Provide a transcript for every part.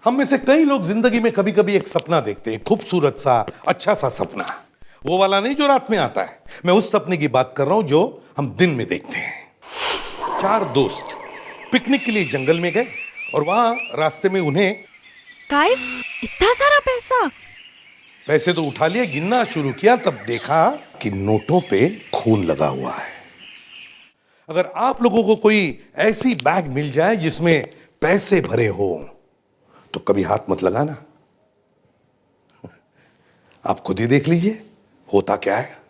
हम में से कई लोग जिंदगी में कभी कभी एक सपना देखते हैं, खूबसूरत सा, अच्छा सा सपना। वो वाला नहीं जो रात में आता है, मैं उस सपने की बात कर रहा हूं जो हम दिन में देखते हैं। 4 दोस्त पिकनिक के लिए जंगल में गए और वहां रास्ते में उन्हें गाइस, इतना सारा पैसे तो उठा लिए, गिनना शुरू किया तब देखा कि नोटों पे खून लगा हुआ है। अगर आप लोगों को कोई ऐसी बैग मिल जाए जिसमें पैसे भरे हो तो कभी हाथ मत लगाना। आप खुद ही देख लीजिए होता क्या है।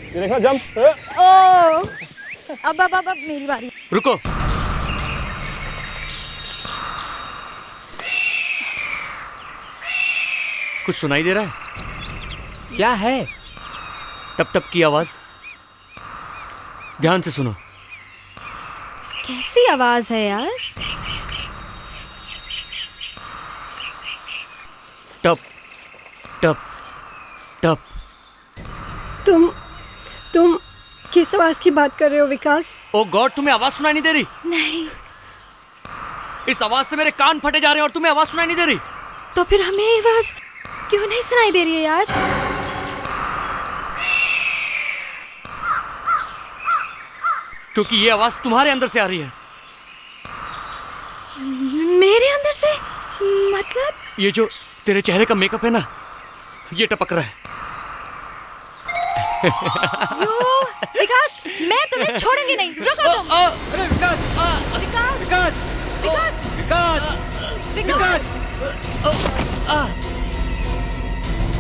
ये देखना जंप। अब मेरी बारी। रुको, कुछ सुनाई दे रहा है? क्या है? टप टप की आवाज। ध्यान से सुनो। कैसी आवाज है यार? टप टप टप। तुम किस आवाज की बात कर रहे हो विकास? ओ गॉड, तुम्हें आवाज सुनाई नहीं दे रही? नहीं। इस आवाज से मेरे कान फटे जा रहे हैं और तुम्हें आवाज सुनाई नहीं दे रही? तो फिर हमें ये आवाज क्यों नहीं सुनाई दे रही है यार? क्योंकि ये आवाज तुम्हारे अंदर से आ रही है। मेरे अंदर से? मतलब? ये जो तेरे चेहरे का मेकअप है ना, ये टपक रहा है। विकास, मैं तुम्हें छोड़ूंगी नहीं। रुको तुम। अरे विकास, विकास, विकास, विकास, विकास, विकास,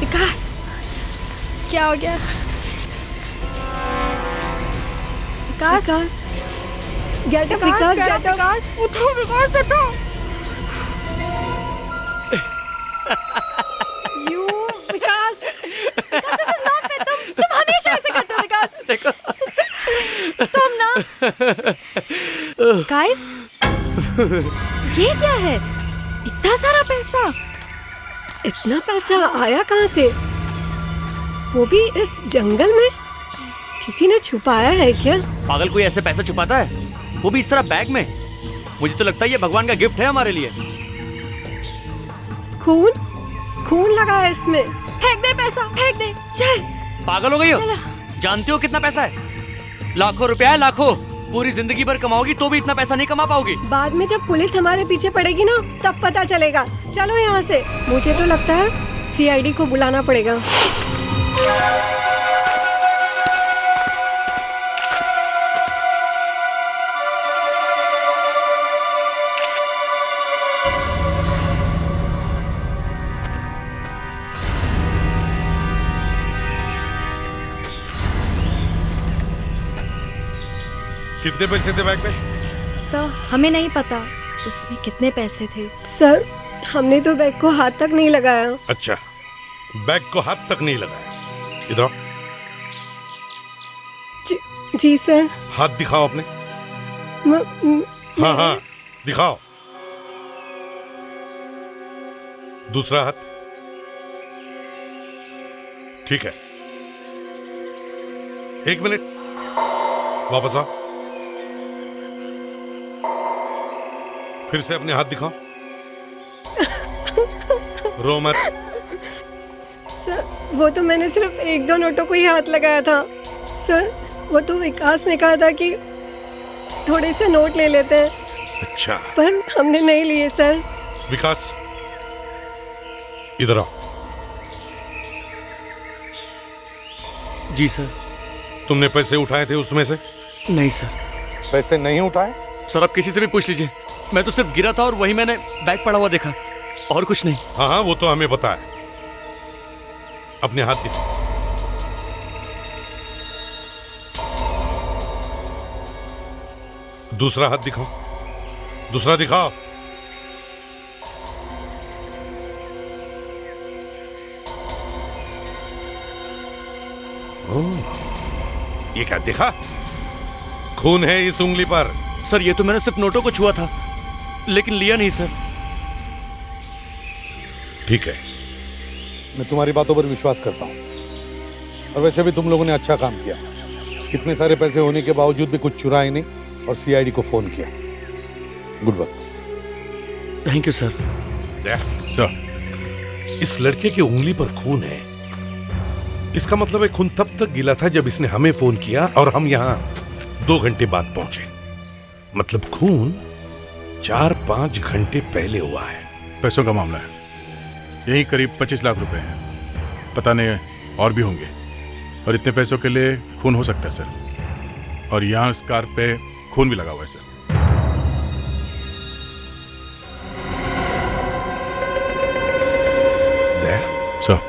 विकास, क्या हो गया? विकास, गेट अप विकास, गेट अप। उठो विकास, उठो। You Vikas, Vikas, this is not fair। तुम हमेशा ऐसे करते हो विकास। देखो। तुम ना। गाइस, ये क्या है? इतना सारा पैसा। इतना पैसा आया कहाँ से? वो भी इस जंगल में? किसी ने छुपाया है क्या? पागल, कोई ऐसे पैसा छुपाता है? वो भी इस तरह बैग में? मुझे तो लगता है ये भगवान का गिफ्ट है हमारे लिए। खून लगा है इसमें। फेंक दे पैसा, फेंक दे। चल। पागल हो गई हो? चलो। जानती हो कितना पैसा है? लाखों रुपया है, लाखों। पूरी जिंदगी भर कमाओगी तो भी इतना पैसा नहीं कमा पाओगी। बाद में जब पुलिस हमारे पीछे पड़ेगी ना, तब पता चलेगा। चलो यहाँ से। मुझे तो लगता है सीआईडी को बुलाना पड़ेगा। कितने पैसे थे बैग में? सर, हमें नहीं पता उसमें कितने पैसे थे। सर, हमने तो बैग को हाथ तक नहीं लगाया। अच्छा, बैग को हाथ तक नहीं लगाया। इधर आओ। जी सर। हाथ दिखाओ अपने। हाँ, दिखाओ। दूसरा हाथ। ठीक है, 1 मिनट, वापस आओ। फिर से अपने हाथ दिखाओ। रो मत। सर, वो तो मैंने सिर्फ 1-2 नोटों को ही हाथ लगाया था। सर, वो तो विकास ने कहा था कि थोड़े से नोट ले लेते हैं। अच्छा, पर हमने नहीं लिए सर। विकास, इधर आओ। जी सर। तुमने पैसे उठाए थे उसमें से? नहीं सर। पैसे नहीं उठाए? सर, आप किसी से भी पूछ लीजिए। मैं तो सिर्फ गिरा था और वही मैंने बैग पड़ा हुआ देखा, और कुछ नहीं। हाँ, वो तो हमें पता है। अपने हाथ दिखाओ। दूसरा हाथ दिखाओ। दूसरा दिखाओ। ये क्या देखा? खून है इस उंगली पर। सर, ये तो मैंने सिर्फ नोटों को छुआ था, लेकिन लिया नहीं सर। ठीक है, मैं तुम्हारी बातों पर विश्वास करता हूं। और वैसे भी तुम लोगों ने अच्छा काम किया। कितने सारे पैसे होने के बावजूद भी कुछ चुराए नहीं और सीआईडी को फोन किया। Good work. Thank you sir. Sir, इस लड़के की उंगली पर खून है। इसका मतलब है खून तब तक गिला था जब इसने हमें फोन किया और हम यहां 2 घंटे बाद पहुंचे। मतलब खून 4-5 घंटे पहले हुआ है। पैसों का मामला है, यही करीब 25 लाख रुपए हैं। पता नहीं और भी होंगे, और इतने पैसों के लिए खून हो सकता है सर। और यहाँ इस कार पे खून भी लगा हुआ है सर। दया, सर,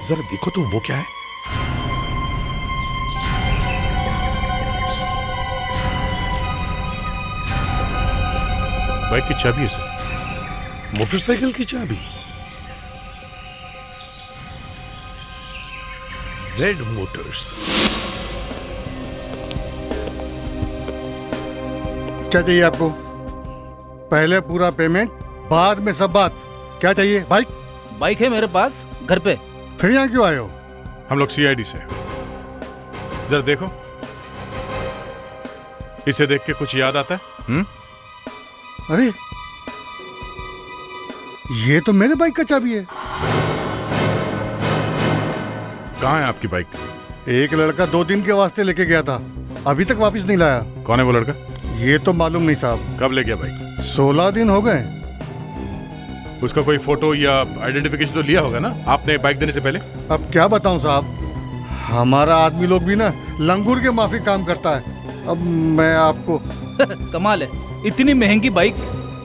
जरा देखो तो वो क्या है। बाइक की चाबी है सर। मोटरसाइकिल की चाबी। Z Motors. क्या चाहिए आपको? पहले पूरा पेमेंट, बाद में सब बात। क्या चाहिए? बाइक है मेरे पास घर पे। फिर यहाँ क्यों आए हो? हम लोग सीआईडी से। जरा देखो, इसे देख के कुछ याद आता है? अरे, ये तो मेरे बाइक का चाबी है। कहाँ है आपकी बाइक? एक लड़का 2 दिन के वास्ते लेके गया था, अभी तक वापस नहीं लाया। कौन है वो लड़का? ये तो मालूम नहीं साहब। कब ले गया बाइक? 16 दिन हो गए। उसका कोई फोटो या आइडेंटिफिकेशन तो लिया होगा ना आपने बाइक देने से पहले? अब क्या बताऊं साहब, हमारा आदमी लोग भी ना लंगूर के माफी काम करता है। अब मैं आपको कमाल है, इतनी महंगी बाइक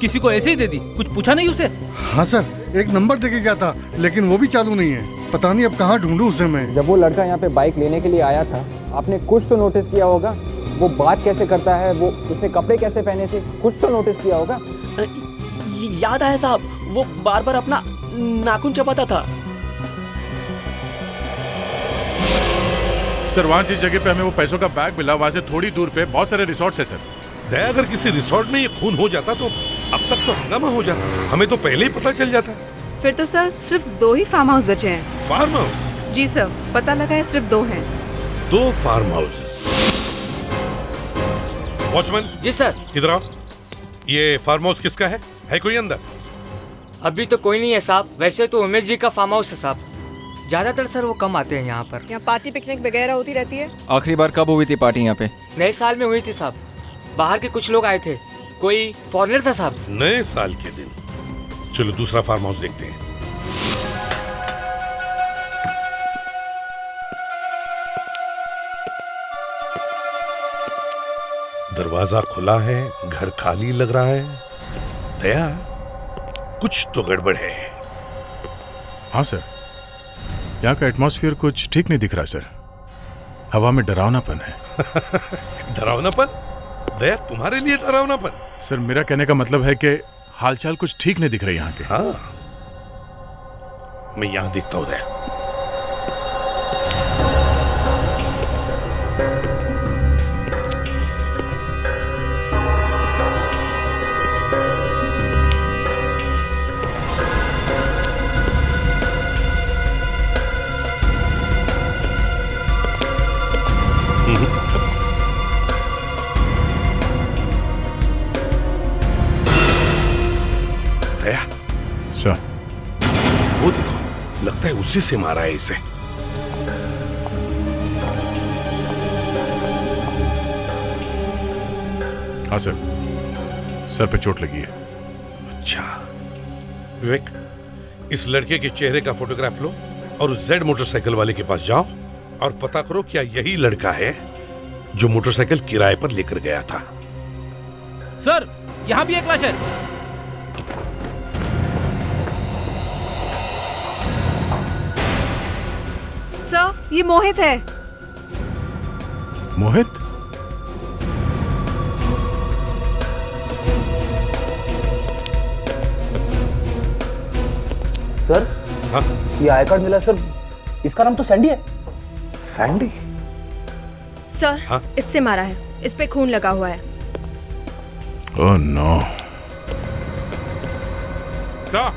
किसी को ऐसे ही दे दी? कुछ पूछा नहीं उसे? हाँ सर, एक नंबर देके गया था, लेकिन वो भी चालू नहीं है। पता नहीं अब कहाँ ढूंढूं उसे मैं। जब वो लड़का यहाँ पे बाइक लेने के लिए आया था, आपने कुछ तो नोटिस किया होगा। वो बात कैसे करता है, वो उसने कपड़े कैसे पहने थे, कुछ तो नोटिस किया होगा। याद आया साहब, वो बार बार अपना नाखून चबाता था। सर, वहाँ जिस जगह पे हमें वो पैसों का बैग मिला, वहाँ से थोड़ी दूर पे बहुत सारे रिसोर्ट्स है सर। दया, अगर किसी रिसोर्ट में ये खून हो जाता तो अब तक तो हंगामा हो जाता। हमें तो पहले ही पता चल जाता। फिर तो सर सिर्फ 2 ही फार्म हाउस बचे हैं। Farm house? जी सर, पता लगा है सिर्फ 2 हैं। 2 फार्म हाउस। वॉचमैन जी सर। इधर आओ। ये फार्म हाउस किसका है कोई अंदर? अभी तो कोई नहीं है साहब। वैसे तो उमेश जी का फार्म हाउस है साहब। ज्यादातर सर वो कम आते हैं यहाँ पर। यहाँ पार्टी पिकनिक वगैरह होती रहती है। आखिरी बार कब हुई थी पार्टी यहाँ पे? नए साल में हुई थी साहब। बाहर के कुछ लोग आए थे, कोई फॉरेनर था साहब। नए साल के दिन। चलो दूसरा फार्म हाउस देखते हैं। दरवाजा खुला है, घर खाली लग रहा है। दया, कुछ तो गड़बड़ है। हाँ सर, यहाँ का एटमॉस्फेयर कुछ ठीक नहीं दिख रहा सर। हवा में डरावनापन है। डरावनापन? दया, तुम्हारे लिए डरावनापन? सर, मेरा कहने का मतलब है कि हालचाल कुछ ठीक नहीं दिख रही यहाँ के। हाँ, मैं यहाँ देखता हूँ दया। दया, सर, वो देखो, लगता है उसी से मारा है इसे। हाँ सर, सर पे चोट लगी है। अच्छा विवेक, इस लड़के के चेहरे का फोटोग्राफ लो और उस जेड मोटरसाइकिल वाले के पास जाओ और पता करो क्या यही लड़का है जो मोटरसाइकिल किराए पर लेकर गया था। सर, यहाँ भी एक लाश है। सर, ये मोहित है। मोहित? सर, हाँ? ये आई कार्ड मिला सर, इसका नाम तो सैंडी है। सैंडी? सर, हाँ? इससे मारा है, इस पे खून लगा हुआ है। Oh no. सर,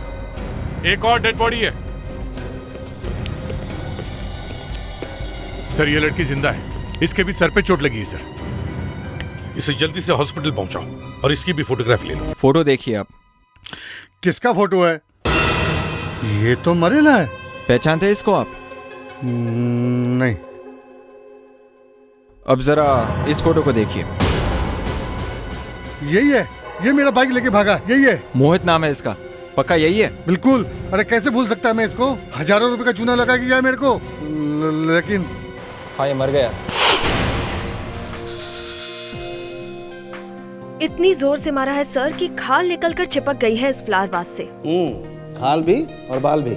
एक और डेड बॉडी है। सर ये लड़की जिंदा है, इसके भी सर पे चोट लगी है सर। इसे जल्दी से हॉस्पिटल पहुंचाओ और इसकी भी फोटोग्राफ ले लो। फोटो देखिए आप। किसका फोटो है? ये तो मरेला है। पहचानते हैं इसको आप? नहीं। अब जरा इस फोटो को देखिए। यही है, ये मेरा बाइक लेके भागा, यही है। मोहित नाम है इसका, पक्का यही है? बिल्कुल। अरे कैसे भूल सकता है मैं इसको? हजारों रुपए का चूना लगा के गया मेरे को, लेकिन हाँ ये मर गया। इतनी जोर से मारा है सर कि खाल निकलकर चिपक गई है इस फ्लावर वास से। खाल भी और बाल भी।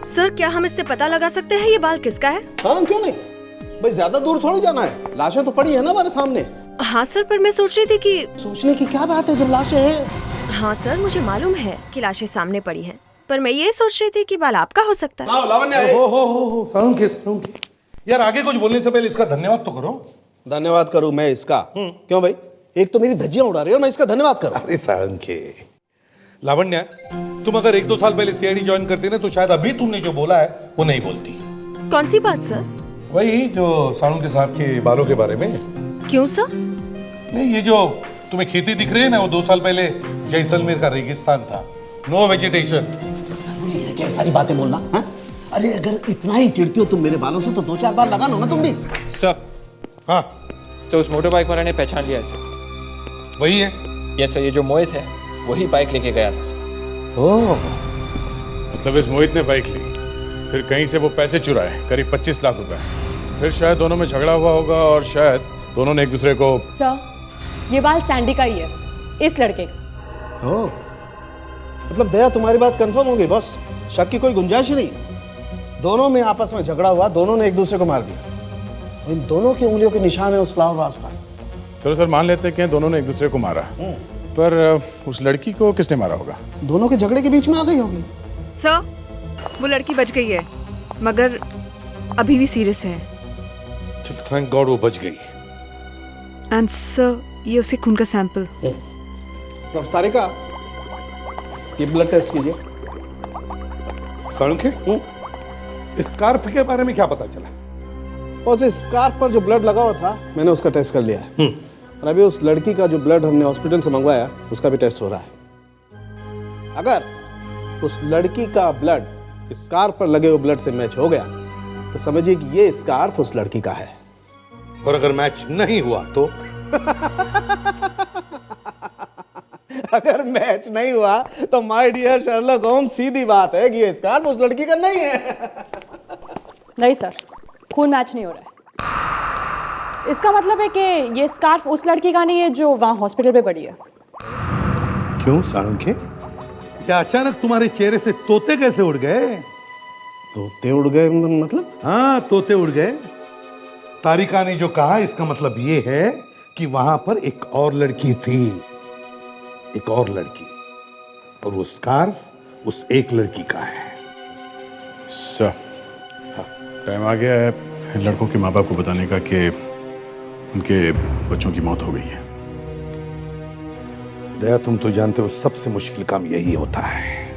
सर क्या हम इससे पता लगा सकते हैं ये बाल किसका है? हाँ क्यों नहीं भाई, ज्यादा दूर थोड़ी जाना है, लाशें तो पड़ी है ना हमारे सामने। हाँ सर, पर मैं सोच रही थी कि सोचने की क्या बात है जब लाशें हैं। हाँ सर, मुझे मालूम है कि लाशें सामने पड़ी हैं, पर मैं ये सोच रही थी कि बाल आपका हो सकता है। लावण्य, हो सालुंखे। यार आगे कुछ बोलने से पहले इसका धन्यवाद तो करो। धन्यवाद करूं मैं इसका? क्यों भाई, एक तो मेरी धज्जियां उड़ा रही है और मैं इसका धन्यवाद करूं? अरे सालुंखे, लावण्या तुम अगर 1-2 साल पहले सीआईडी ज्वाइन करती ना तो शायद अभी तुमने जो बोला है वो नहीं बोलती। कौन सी बात सर? वही जो सालुंखे साहब के बालों के बारे में। क्यों सर? नहीं, ये जो तुम्हें खेती दिख रही है ना, वो 2 साल पहले जैसलमेर का रेगिस्तान था, नो वेजिटेशन। क्या सारी बातें बोलना है? अरे अगर इतना ही चिढ़ती हो तुम मेरे बालों से तो 2-4 बार लगा लो ना तुम भी। सर। हाँ सर, उस मोटर बाइक वाले ने पहचान लिया इसे। वही है? यस सर, ये जो मोहित है वही बाइक लेके गया था सर। ओह, मतलब इस मोहित ने बाइक ली, फिर कहीं से वो पैसे चुराए, करीब 25 लाख रुपए। फिर शायद दोनों में झगड़ा हुआ होगा और शायद दोनों ने एक दूसरे को। सर, ये बाल सैंडी का ही है, इस लड़के का। ओह, मतलब दया तुम्हारी बात कंफर्म हो गई बॉस, शक की कोई गुंजाइश ही नहीं। दोनों में आपस में झगड़ा हुआ, दोनों ने एक दूसरे को मार दिया। इन दोनों की उंगलियों के निशान है उस फ्लावर वास पर। चलो सर मान लेते हैं कि दोनों ने एक दूसरे को मारा, पर उस लड़की को किसने मारा होगा? दोनों के झगड़े के बीच में आ गई होगी। सर, वो लड़की बच गई है, मगर अभी भी सीरियस है। चल थैंक गॉड वो बच गई। एंड सर, ये उसके खून का सैंपल। डॉक्टर तारिका, ये ब्लड टेस्ट कीजिए। सालुंखे, स्कार्फ के बारे में क्या पता चला? उस स्कार्फ पर जो ब्लड लगा हुआ था मैंने उसका टेस्ट कर लिया है, और अभी उस लड़की का जो ब्लड हमने हॉस्पिटल से मंगवाया उसका भी टेस्ट हो रहा है। अगर उस लड़की का ब्लड स्कार्फ पर लगे हुए ब्लड से मैच हो गया तो समझिए कि ये स्कार्फ उस लड़की का है। और अगर मैच नहीं हुआ तो? अगर मैच नहीं हुआ तो माय डियर शर्लॉक होम्स, सीधी बात है कि ये स्कार्फ उस लड़की का नहीं है। नहीं सर, खून मैच नहीं हो रहा है। इसका मतलब है कि ये स्कार्फ उस लड़की का नहीं है जो वहाँ हॉस्पिटल पे पड़ी है। क्यों सालुंखे, क्या अचानक तुम्हारे चेहरे से तोते कैसे उड़ गए? तोते उड़ गए मतलब? हाँ, तोते उड़ गए। तारिका ने जो कहा इसका मतलब ये है कि वहां पर एक और लड़की थी, एक और लड़की, और वो स्कार्फ उस एक लड़की का है। सर, टाइम आ गया है लड़कों के माँ बाप को बताने का कि उनके बच्चों की मौत हो गई है। दया, तुम तो जानते हो सबसे मुश्किल काम यही होता है,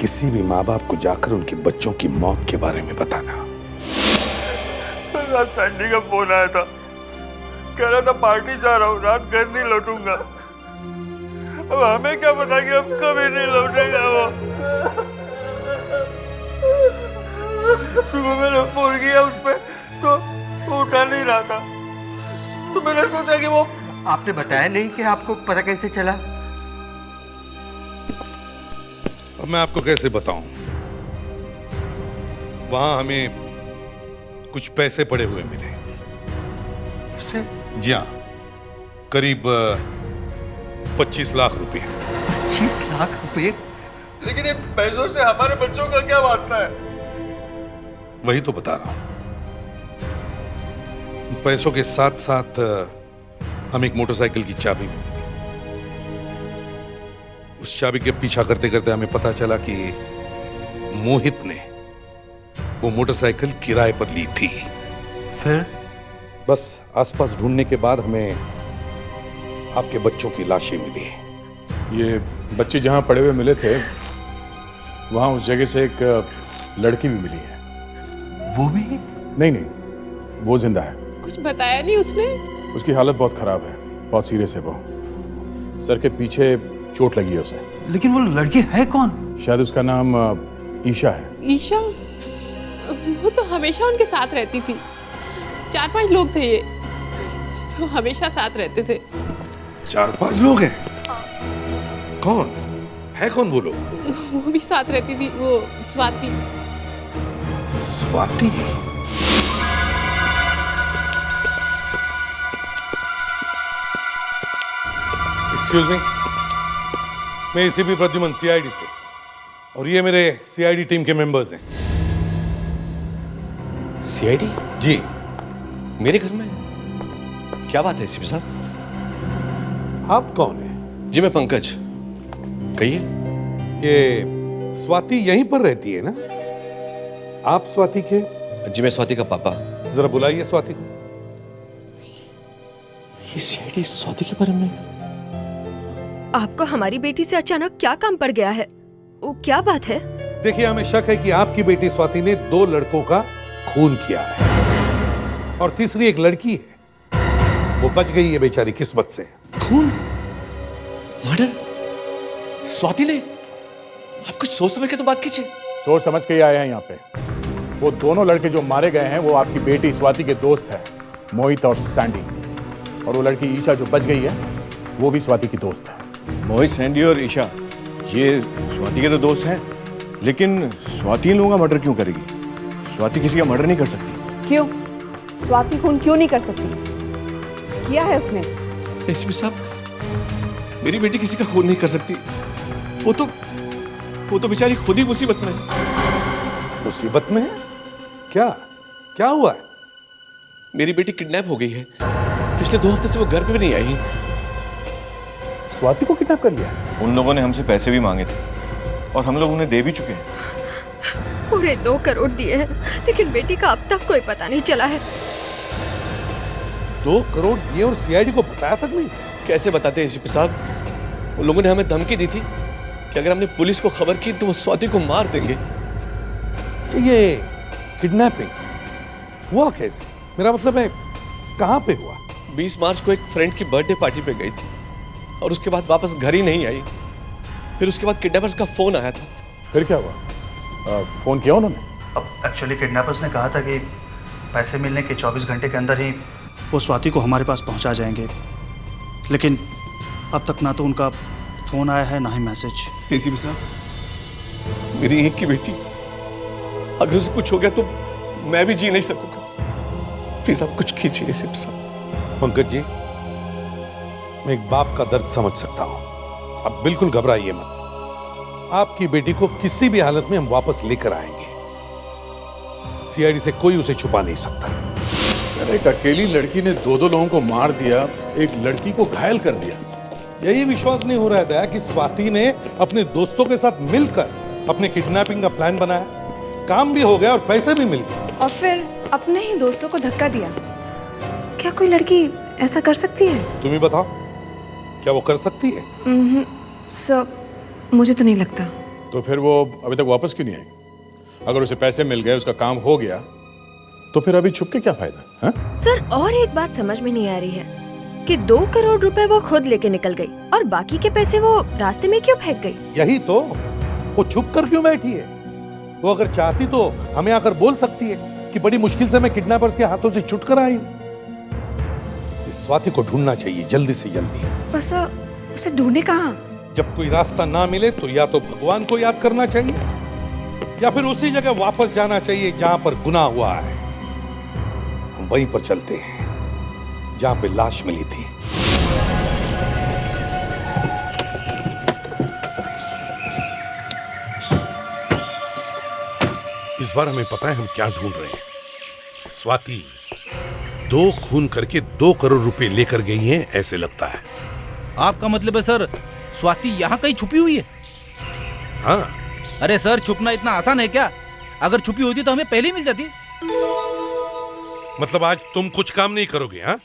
किसी भी माँ बाप को जाकर उनके बच्चों की मौत के बारे में बताना। रात सैंडी का फोन आया था, कह रहा था पार्टी जा रहा हूँ, रात घर नहीं लौटूंगा। अब हमें क्या पता कि अब कभी नहीं लौटेगा वो। सुबह मैंने फोन किया उस पे तो वो उठा नहीं रहा था, तो मैंने सोचा कि वो। आपने बताया नहीं कि आपको पता कैसे चला? अब मैं आपको कैसे बताऊं? वहां हमें कुछ पैसे पड़े हुए मिले। जी हाँ, करीब 25 लाख रुपए। 25 लाख रुपए? लेकिन इन पैसों से हमारे बच्चों का क्या वास्ता है? वही तो बता रहा हूं। पैसों के साथ साथ हमें एक मोटरसाइकिल की चाबी भी मिली। उस चाबी के पीछा करते करते हमें पता चला कि मोहित ने वो मोटरसाइकिल किराए पर ली थी। फिर? बस आसपास ढूंढने के बाद हमें आपके बच्चों की लाशें मिली। ये बच्चे जहां पड़े हुए मिले थे वहाँ उस जगह से एक लड़की भी मिली है। वो भी? नहीं, वो जिंदा है। कुछ बताया नहीं उसने? उसकी हालत बहुत खराब है, बहुत सीरियस है वो। सर के पीछे चोट लगी है उसे। लेकिन वो लड़की है कौन? शायद उसका नाम ईशा है। ईशा? वो तो हमेशा उनके साथ रहती थी। 4-5 लोग थे ये, तो हमेशा साथ रहते थे। 4-5 लोग हैं? कौन है? कौन वो लोग? वो भी साथ रहती थी, वो स्वाति। स्वाति? एक्सक्यूज मी, मैं एसीपी प्रद्युमन, सीआईडी से, और ये मेरे सीआईडी टीम के मेंबर्स हैं। सीआईडी? जी। मेरे घर में? क्या बात है एसीपी साहब? आप कौन हैं? जी मैं पंकज। कहिए। ये स्वाति यहीं पर रहती है ना? आप स्वाति के? जी मैं स्वाति का पापा। जरा बुलाइए स्वाति को। ये सीआईडी स्वाति के बारे में? आपको हमारी बेटी से अचानक क्या काम पड़ गया है? वो क्या बात है? देखिए, हमें शक है कि आपकी बेटी स्वाति ने 2 लड़कों का खून किया है, और तीसरी एक लड़की है, वो बच गई है बेचारी किस्मत से। खून? मर्डर? स्वाति ने? आप कुछ सोच समझ के तो बात कीजिए। सोच समझ के ही आए हैं यहाँ पे। वो दोनों लड़के जो मारे गए हैं वो आपकी बेटी स्वाति के दोस्त हैं, मोहित और सैंडी। और वो लड़की ईशा जो बच गई है वो भी स्वाति की दोस्त है। मोहित, सैंडी और ईशा, ये स्वाति के तो दोस्त हैं, लेकिन स्वाति इन लोगों का मर्डर क्यों करेगी? स्वाति किसी का मर्डर नहीं कर सकती। क्यों? स्वाति खून क्यों नहीं कर सकती? किया है उसने। एसपी साहब, मेरी बेटी किसी का खून नहीं कर सकती। वो तो बेचारी खुद ही मुसीबत में है। मुसीबत में है? क्या हुआ है? मेरी बेटी किडनैप हो गई है। पिछले 2 हफ्ते से वो घर पे भी नहीं आई है। स्वाति को किडनैप कर लिया? उन लोगों ने हमसे पैसे भी मांगे थे और हम लोग उन्हें दे भी चुके हैं। पूरे 2 करोड़ दिए हैं, लेकिन बेटी का अब तक कोई पता नहीं चला है। 2 करोड़ दिए और सीआईडी को बताया तक नहीं? कैसे बताते हैं एसपी साहब? उन लोगों ने हमें धमकी दी थी कि अगर हमने पुलिस को खबर की तो वो स्वाति को मार देंगे। ये किडनैपिंग हुआ कैसे? मेरा मतलब है, कहाँ पे हुआ? 20 मार्च को एक फ्रेंड की बर्थडे पार्टी पे गई थी और उसके बाद वापस घर ही नहीं आई। फिर उसके बाद किडनैपर्स का फोन आया था। फिर क्या हुआ? फोन किया उन्होंने? अब एक्चुअली किडनैपर्स ने कहा था कि पैसे मिलने के 24 घंटे के अंदर ही वो स्वाति को हमारे पास पहुंचा जाएंगे, लेकिन अब तक ना तो उनका फोन आया है ना ही मैसेज। एसीपी साहब, मेरी एक की बेटी, अगर उसे कुछ हो गया तो मैं भी जी नहीं सकूंगा। प्लीज आप कुछ कीजिए एसीपी साहब। पंकज जी, मैं एक बाप का दर्द समझ सकता हूं। आप बिल्कुल घबराइए मत। आपकी बेटी को किसी भी हालत में हम वापस लेकर आएंगे। सीआईडी से कोई उसे छुपा नहीं सकता। सर, एक अकेली लड़की ने 2 लोगों को मार दिया, एक लड़की को घायल कर दिया। यही विश्वास नहीं हो रहा है दया कि स्वाति ने अपने दोस्तों के साथ मिलकर अपने किडनैपिंग का प्लान बनाया, काम भी हो गया और पैसे भी मिल गए, और फिर अपने ही दोस्तों को धक्का दिया। क्या कोई लड़की ऐसा कर सकती है? तुम ही बताओ, क्या वो कर सकती है? सर, मुझे तो नहीं लगता। तो फिर वो अभी तक वापस क्यों नहीं आई? अगर उसे पैसे मिल गए, उसका काम हो गया, तो फिर अभी छुप के क्या फायदा? हा? सर, और एक बात समझ में नहीं आ रही है कि 2 करोड़ रुपए वो खुद लेके निकल गई और बाकी के पैसे वो रास्ते में क्यों फेंक गई? यही तो, वो छुप कर क्यों बैठी है? वो अगर चाहती तो हमें आकर बोल सकती है कि बड़ी मुश्किल से मैं किडनैपर्स के हाथों से छुट कर आई हूं। इस स्वाति को ढूंढना चाहिए जल्दी से जल्दी। बस उसे ढूंढे कहां? जब कोई रास्ता ना मिले तो या तो भगवान को याद करना चाहिए या फिर उसी जगह वापस जाना चाहिए जहां पर गुनाह हुआ है। हम वहीं पर चलते हैं जहां पे लाश मिली थी। इस बार हमें पता है हम क्या ढूंढ रहे हैं। स्वाति 2 खून करके 2 करोड़ रुपए लेकर गई हैं, ऐसे लगता है। आपका मतलब है सर, स्वाति यहाँ कहीं छुपी हुई है? हाँ। अरे सर, छुपना इतना आसान है क्या? अगर छुपी होती तो हमें पहले ही मिल जाती। मतलब आज तुम कुछ काम नहीं करोगे? हाँ,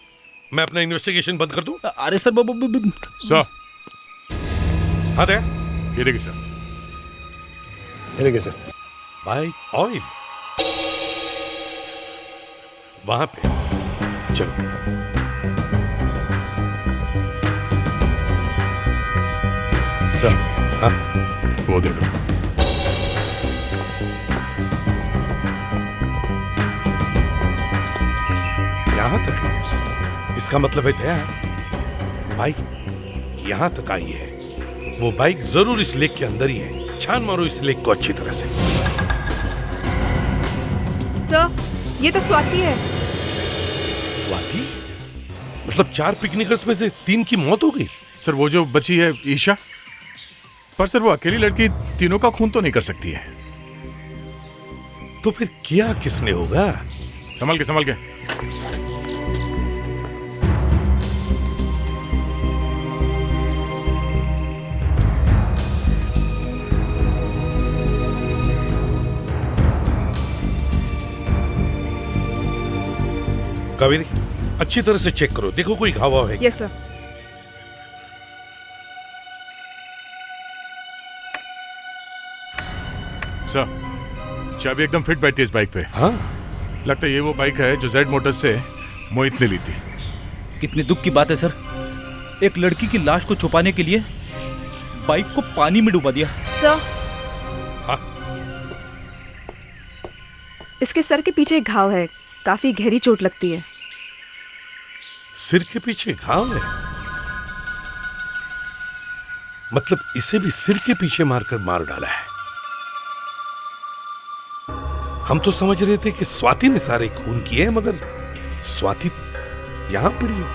मैं अपना इन्वेस्टिगेशन बंद कर दूं? अरे सर, सर, हाँ दे, ये देखिए सर, ये देखिए सर। बाइक ऑयल वहां पे, चलो। सर हाँ वो देखो। यहां तक है। इसका मतलब है दया, बाइक यहां तक आई है। वो बाइक जरूर इस लेक के अंदर ही है। छान मारो इस लेक को अच्छी तरह से। सर, ये तो स्वाति है। स्वाति? मतलब 4 पिकनिकर्स में से 3 की मौत हो गई? सर वो जो बची है ईशा, पर सर वो अकेली लड़की तीनों का खून तो नहीं कर सकती है। तो फिर किया किसने होगा? संभल के संभल के। कावेरी, अच्छी तरह से चेक करो, देखो कोई घाव है। Yes sir. सर चाबी एकदम फिट बैठती है इस बाइक पे। हाँ? लगता है ये वो बाइक है जो जेड मोटर्स से मोहित ने ली थी। कितनी दुख की बात है सर, एक लड़की की लाश को छुपाने के लिए बाइक को पानी में डुबा दिया। सर, इसके सर के पीछे एक घाव है, काफी गहरी चोट लगती है। सिर के पीछे घाव है? मतलब इसे भी सिर के पीछे मारकर मार डाला है। हम तो समझ रहे थे कि स्वाति ने सारे खून किए हैं, मगर स्वाति यहां पड़ी है।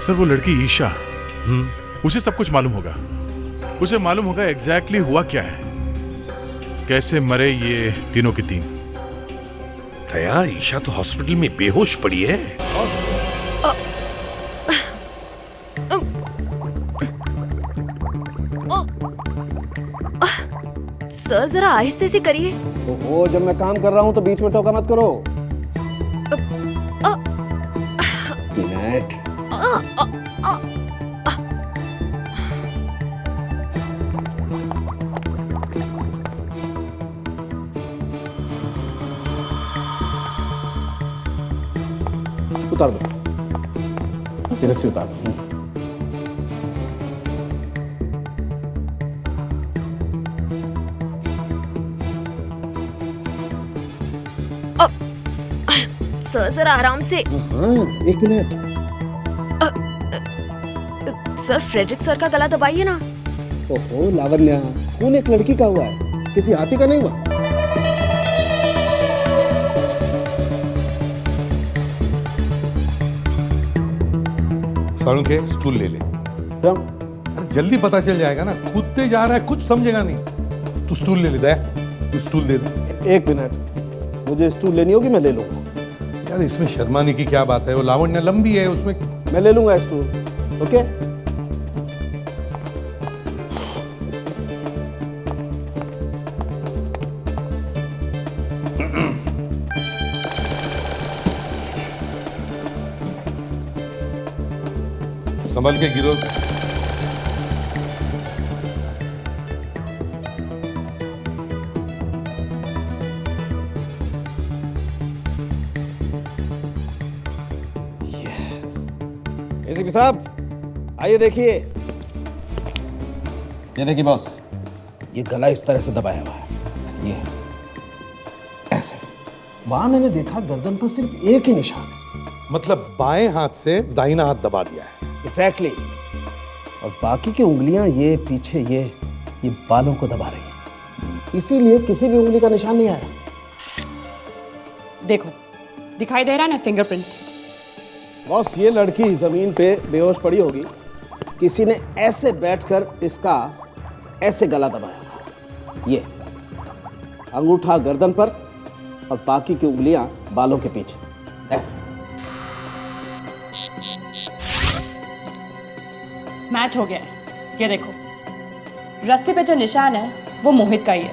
सर वो लड़की ईशा, उसे सब कुछ मालूम होगा। उसे मालूम होगा एग्जैक्टली हुआ क्या है, कैसे मरे ये तीनों के तीन। दया, ईशा तो हॉस्पिटल में बेहोश पड़ी है। सर जरा आहिस्ते से करिए। ओहो, जब मैं काम कर रहा हूं तो बीच में टोका मत करो। मिनट। उतार दो, ये रस्सी उतार दो। सर जरा आराम से। हाँ, 1 मिनट। सर फ्रेडरिक सर का गला दबाइए ना। ओहो लावण्या, खून एक लड़की का हुआ है, किसी हाथी का नहीं हुआ। सालू के स्टूल ले ले। क्यों? अरे जल्दी पता चल जाएगा ना, कूदते जा रहा है, कुछ समझेगा नहीं। तू स्टूल ले ले दया, तू स्टूल दे दे। 1 मिनट, मुझे स्टूल लेनी होगी, मैं ले लूंगा। यार इसमें शर्माने की क्या बात है, वो लावण्य लंबी है, उसमें मैं ले लूंगा स्टूल। ओके? संभल के गिरो। एसीपी साहब, आइए देखिए। ये देखिए बॉस, ये गला इस तरह से दबाया हुआ है, ये ऐसे। वहां मैंने देखा गर्दन पर सिर्फ एक ही निशान है। मतलब बाएं हाथ से दाहिना हाथ दबा दिया है। एग्जैक्टली। और बाकी की उंगलियां ये पीछे ये बालों को दबा रही हैं, इसीलिए किसी भी उंगली का निशान नहीं आया। देखो, दिखाई दे रहा है ना फिंगरप्रिंट। बॉस, ये लड़की जमीन पे बेहोश पड़ी होगी, किसी ने ऐसे बैठकर इसका ऐसे गला दबाया होगा। ये अंगूठा गर्दन पर और बाकी की उंगलियां बालों के पीछे ऐसे। मैच हो गया है। ये देखो, रस्सी पे जो निशान है वो मोहित का ही है।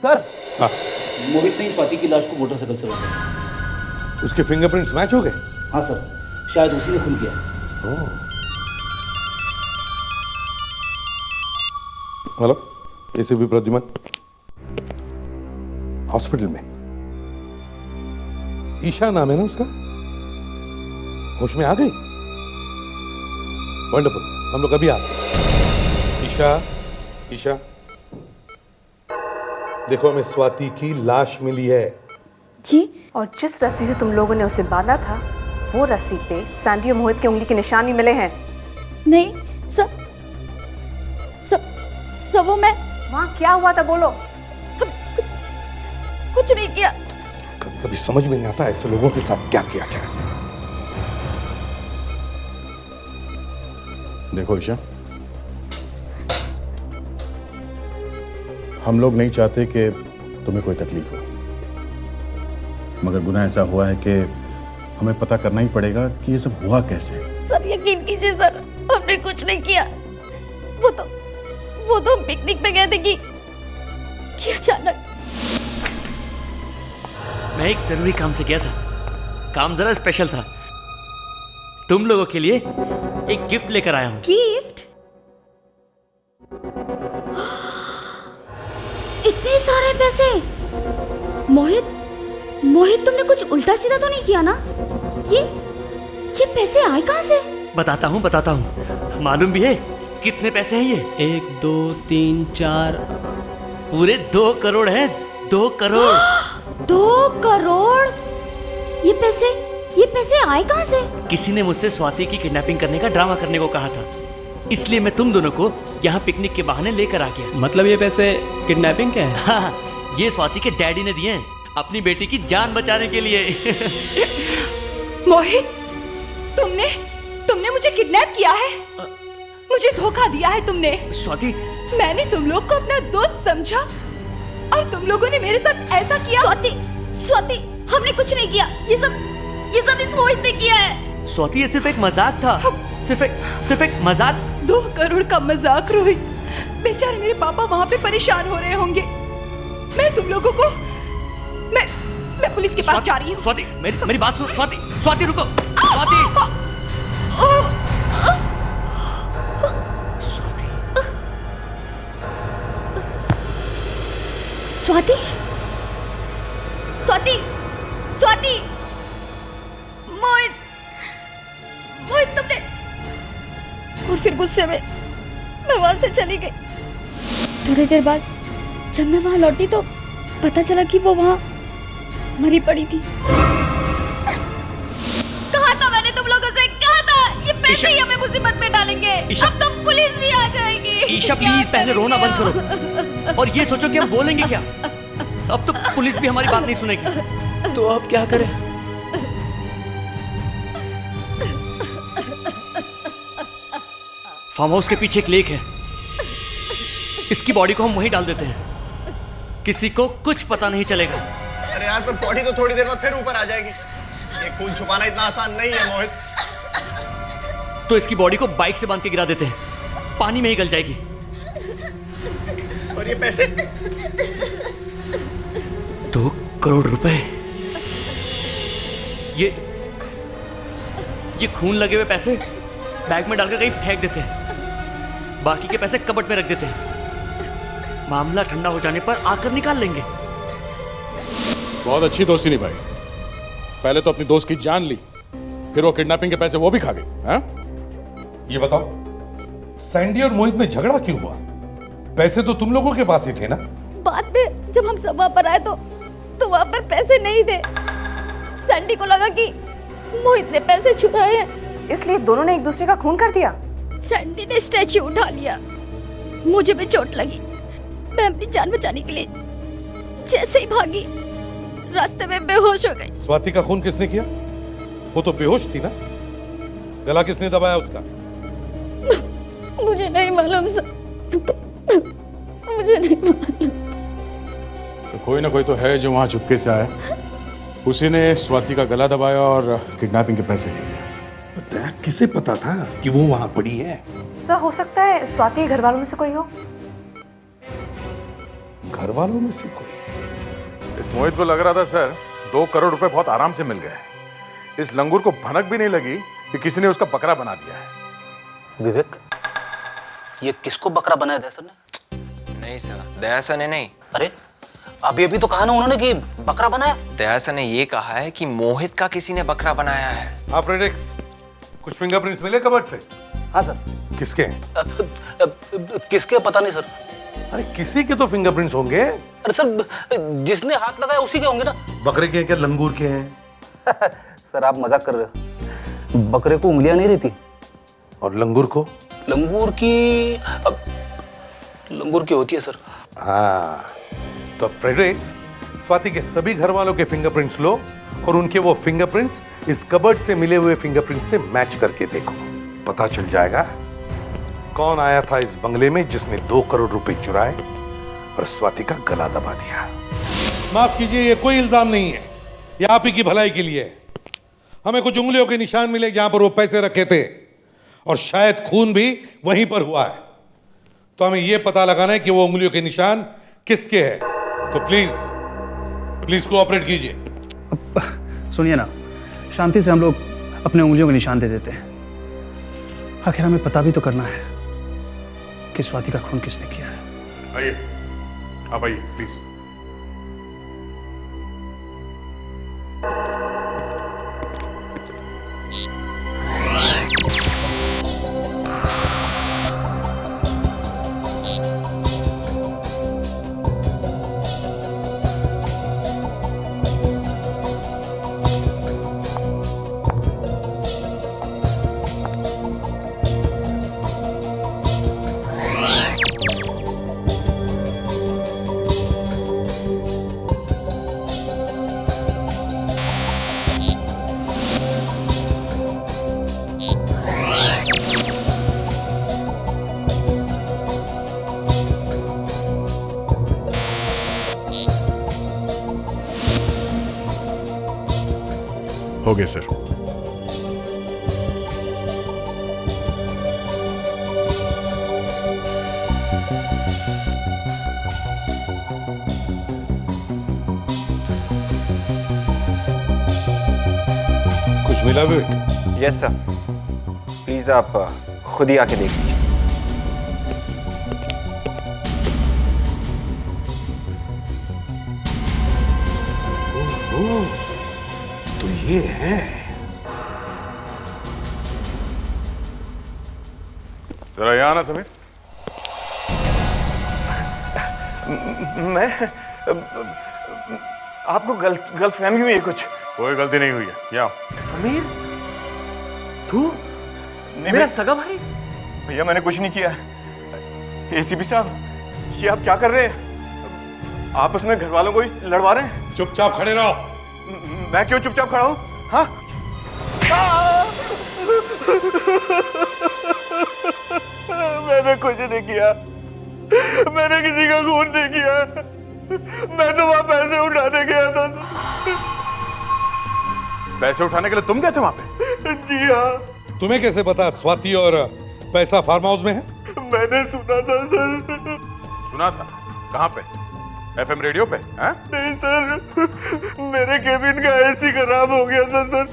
सर, मोहित ने स्वाति की लाश को मोटरसाइकिल से रोका। उसके फिंगरप्रिंट्स मैच हो गए? हाँ सर, शायद उसी ने खून किया। हेलो एसीपी प्रद्युमन हॉस्पिटल में। ईशा नाम है ना उसका? होश में आ गई? वंडरफुल, हम लोग अभी आते हैं। ईशा, ईशा देखो, हमें स्वाति की लाश मिली है। जी, और जिस रस्सी से तुम लोगों ने उसे बांधा था, वो रस्सी पे सैंडी और मोहित की उंगली के निशान भी मिले हैं। नहीं सब वो मैं वहाँ क्या हुआ था, बोलो। कुछ नहीं किया। कभी कभी समझ में नहीं आता ऐसे लोगों के साथ क्या किया जाए। देखो ईशा, हम लोग नहीं चाहते कि तुम्हें कोई तकलीफ हो, मगर गुनाह ऐसा हुआ है कि हमें पता करना ही पड़ेगा कि ये सब हुआ कैसे। सर यकीन कीजिए सर, हमने कुछ नहीं किया। वो तो हम पिकनिक पे गए थे कि अचानक। मैं एक जरूरी काम से गया था, काम जरा स्पेशल था। तुम लोगों के लिए एक गिफ्ट लेकर आया हूँ। गिफ्ट? इतने सारे पैसे? मोहित तुमने कुछ उल्टा सीधा तो नहीं किया ना? ये पैसे आए कहाँ से? बताता हूँ। मालूम भी है कितने पैसे हैं ये? 1 2 3 4 पूरे 2 करोड़ हैं। 2 करोड़। 2 करोड़? ये पैसे आए कहाँ से? किसी ने मुझसे स्वाति की किडनैपिंग करने का ड्रामा करने को कहा था, इसलिए मैं तुम दोनों को यहाँ पिकनिक के बहाने लेकर आ गया। मतलब ये पैसे किडनैपिंग के हैं? हाँ, ये स्वाति के डैडी ने दिए हैं अपनी बेटी की जान बचाने के लिए। मोहित, तुमने मुझे किडनैप किया है, मुझे धोखा दिया है तुमने। स्वाति, मैंने तुम लोग को अपना दोस्त समझा और तुम लोगों ने मेरे साथ ऐसा किया। स्वाति, हमने कुछ नहीं किया। ये सब इस मोहित ने किया है। स्वाति, ये सिर्फ एक मजाक था। सिर्फ एक मजाक। 2 करोड़ का मजाक रोहित। बेचारे मेरे पापा वहाँ पे परेशान हो रहे होंगे। मैं तुम लोगों को मैं पुलिस के पास जा रही हूँ। स्वाति, मेरी बात सुनो। स्वाति रुको। स्वाति, मोहित तुमने। और फिर गुस्से में मैं वहां से चली गई। थोड़ी देर बाद जब मैं वहां लौटी तो पता चला कि वो वहां मरी पड़ी थी। कहा था मैंने तुम लोगों से, कहा था ये पैसे ही हमें मुसीबत में डालेंगे। अब तो पुलिस भी आ जाएगी। ईशा प्लीज पहले रोना बंद करो और ये सोचो कि हम बोलेंगे क्या। अब तो पुलिस भी हमारी बात नहीं सुनेगी। तो अब क्या करें? फार्म हाउस के पीछे एक लेक है, इसकी बॉडी को हम वहीं डाल देते हैं, किसी को कुछ पता नहीं चलेगा। अरे यार, पर बॉडी तो थोड़ी देर बाद फिर ऊपर आ जाएगी। ये खून छुपाना इतना आसान नहीं है मोहित। तो इसकी बॉडी को बाइक से बांध के गिरा देते हैं, पानी में ही गल जाएगी। और ये पैसे? 2 करोड़ रुपए। ये खून लगे हुए पैसे बैग में डालकर कहीं फेंक देते हैं, बाकी के पैसे कबर्ड में रख देते हैं। मामला ठंडा हो जाने पर आकर निकाल लेंगे। बहुत अच्छी दोस्ती निभाई। पहले तो अपनी दोस्त की जान ली, फिर वो किडनैपिंग के पैसे वो भी खा गई। हाँ? ये बताओ, सैंडी और मोहित में झगड़ा क्यों हुआ? पैसे तो तुम लोगों के पास ही थे ना? बाद में जब हम सब वहां पर आए तो वहां पर पैसे नहीं थे। सैंडी को लगा कि मोहित ने पैसे चुराए हैं, इसलिए दोनों ने एक दूसरे का खून कर दिया। सैंडी ने स्टैच्यू उठा लिया, मुझे भी चोट लगी। मैं अपनी जान बचाने के लिए जैसे ही भागी, रास्ते में बेहोश हो गई। स्वाति का खून किसने किया? वो तो बेहोश थी ना? गला किसने दबाया उसका? मुझे नहीं मालूम सर, मुझे नहीं मालूम। तो कोई ना कोई तो है जो वहां चुपके से आया, उसी ने स्वाति का गला दबाया और किडनैपिंग के पैसे ले लिया। किसे पता था कि वो वहां पड़ी है? सर, हो सकता है स्वाति के घर वालों में से कोई हो। घर वालों में से कोई? इस मोहित को लग रहा था सर 2 करोड़ रुपए बहुत आराम से मिल गए। इस लंगूर को भनक भी नहीं लगी कि किसी ने उसका बकरा बना दिया है। विवेक, ये किसको बकरा बनाया था सर ने? नहीं सर, दया सर ने नहीं। अरे अभी अभी तो कहा ना उन्होंने कि बकरा बनाया। दया सर ने ये कहा है कि मोहित का किसी ने बकरा बनाया है। हाँ प्रेडिक्स, कुछ फिंगरप्रिंट्स मिले कबर्ड से? हाँ सर। किसके? किसके पता नहीं सर। अरे किसी के तो फिंगरप्रिंट्स होंगे। अरे सर, जिसने हाथ लगाया उसी के होंगे ना। बकरे के हैं क्या, लंगूर के हैं? सर आप मजाक कर रहे हो। बकरे को उंगलियां नहीं रहती। और लंगूर को? लंगूर की होती है सर। हाँ, तो फ्रेडरिक्स, स्वाति के सभी घर वालों के फिंगरप्रिंट्स लो और उनके वो फिंगरप्रिंट्स इस कबर्ड से मिले हुए फिंगरप्रिंट से मैच करके देखो। पता चल जाएगा कौन आया था इस बंगले में जिसने 2 करोड़ रुपए चुराए और स्वाति का गला दबा दिया। माफ कीजिए, ये कोई इल्जाम नहीं है, ये आप ही की भलाई के लिए है। हमें कुछ उंगलियों के निशान मिले जहां पर वो पैसे रखे थे और शायद खून भी वहीं पर हुआ है। तो हमें यह पता लगाना है कि वो उंगलियों के निशान किसके हैं। तो प्लीज कोऑपरेट कीजिए। सुनिए ना, शांति से हम लोग अपने उंगलियों के निशान दे देते हैं। आखिर हमें पता भी तो करना है कि स्वाति का खून किसने किया है। आइए, आप आइए प्लीज। हो गया सर। कुछ मिला विवेक? यस सर, प्लीज आप खुद ही आके देख लीजिए। तो ये है। जरा यहाँ आना समीर। मैं आपको गलत फहमी हुई है कुछ। कोई गलती नहीं हुई है, यहाँ समीर, तू मेरा सगा भाई? भैया मैंने कुछ नहीं किया। एसीपी साहब, ये आप क्या कर रहे हैं? आपस में घर वालों को ही लड़वा रहे हैं। चुपचाप खड़े रहो। मैं क्यों चुपचाप खड़ा हूं? हाँ? मैंने कुछ नहीं किया, मैंने किसी का खून नहीं किया। मैं तो वहां पैसे उठाने गया था। पैसे उठाने के लिए तुम गए थे वहां पे? जी हाँ। तुम्हें कैसे पता स्वाति और पैसा फार्म हाउस में है? मैंने सुना था सर। सुना था? कहाँ पे? FM रेडियो पे? हैं? नहीं सर, मेरे केबिन का एसी खराब हो गया था सर,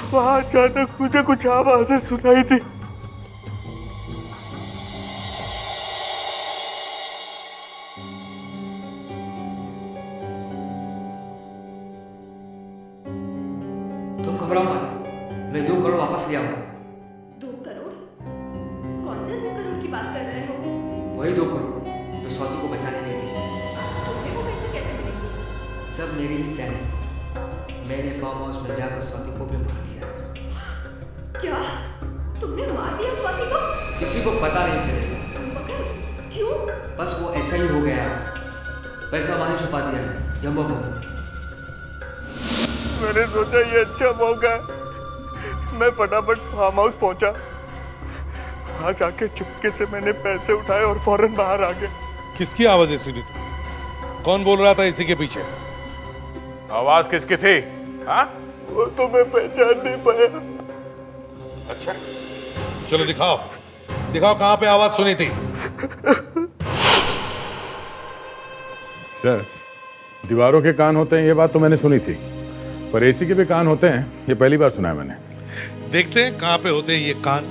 तो अचानक मुझे कुछ आवाजें सुनाई थी। तुम घबराओ मत, मैं 2 करोड़ वापस ले आऊंगा। 2 करोड़? कौन से 2 करोड़ की बात कर रहे हो? वही 2 करोड़ जो स्वाति को बचाने गई थी। तुम्हें वो पैसे कैसे मिलेंगे? सब मेरी ही प्लान है। मैंने फार्म हाउस में जाकर स्वाति को भी मार दिया। क्या? तुमने मार दिया स्वाति को? किसी को पता नहीं चलेगा। मगर क्यों? बस वो ऐसा ही हो गया। पैसा मैंने छुपा दिया है जम्बो में। मैंने सोचा ये अच्छा मौका है, मैं फटाफट फार्म हाउस पहुंचा। वहां जाके चुपके से मैंने पैसे उठाए और फौरन बाहर आ गया। किसकी आवाजें सुनी तुम? कौन बोल रहा था इसी के पीछे? आवाज किसकी थी? हाँ? वो तो मैं पहचान नहीं पाया। अच्छा, चलो दिखाओ कहां पे आवाज सुनी थी। सर, दीवारों के कान होते हैं ये बात तो मैंने सुनी थी, पर एसी के भी कान होते हैं ये पहली बार सुना है मैंने। देखते हैं कहां पे होते हैं ये कान।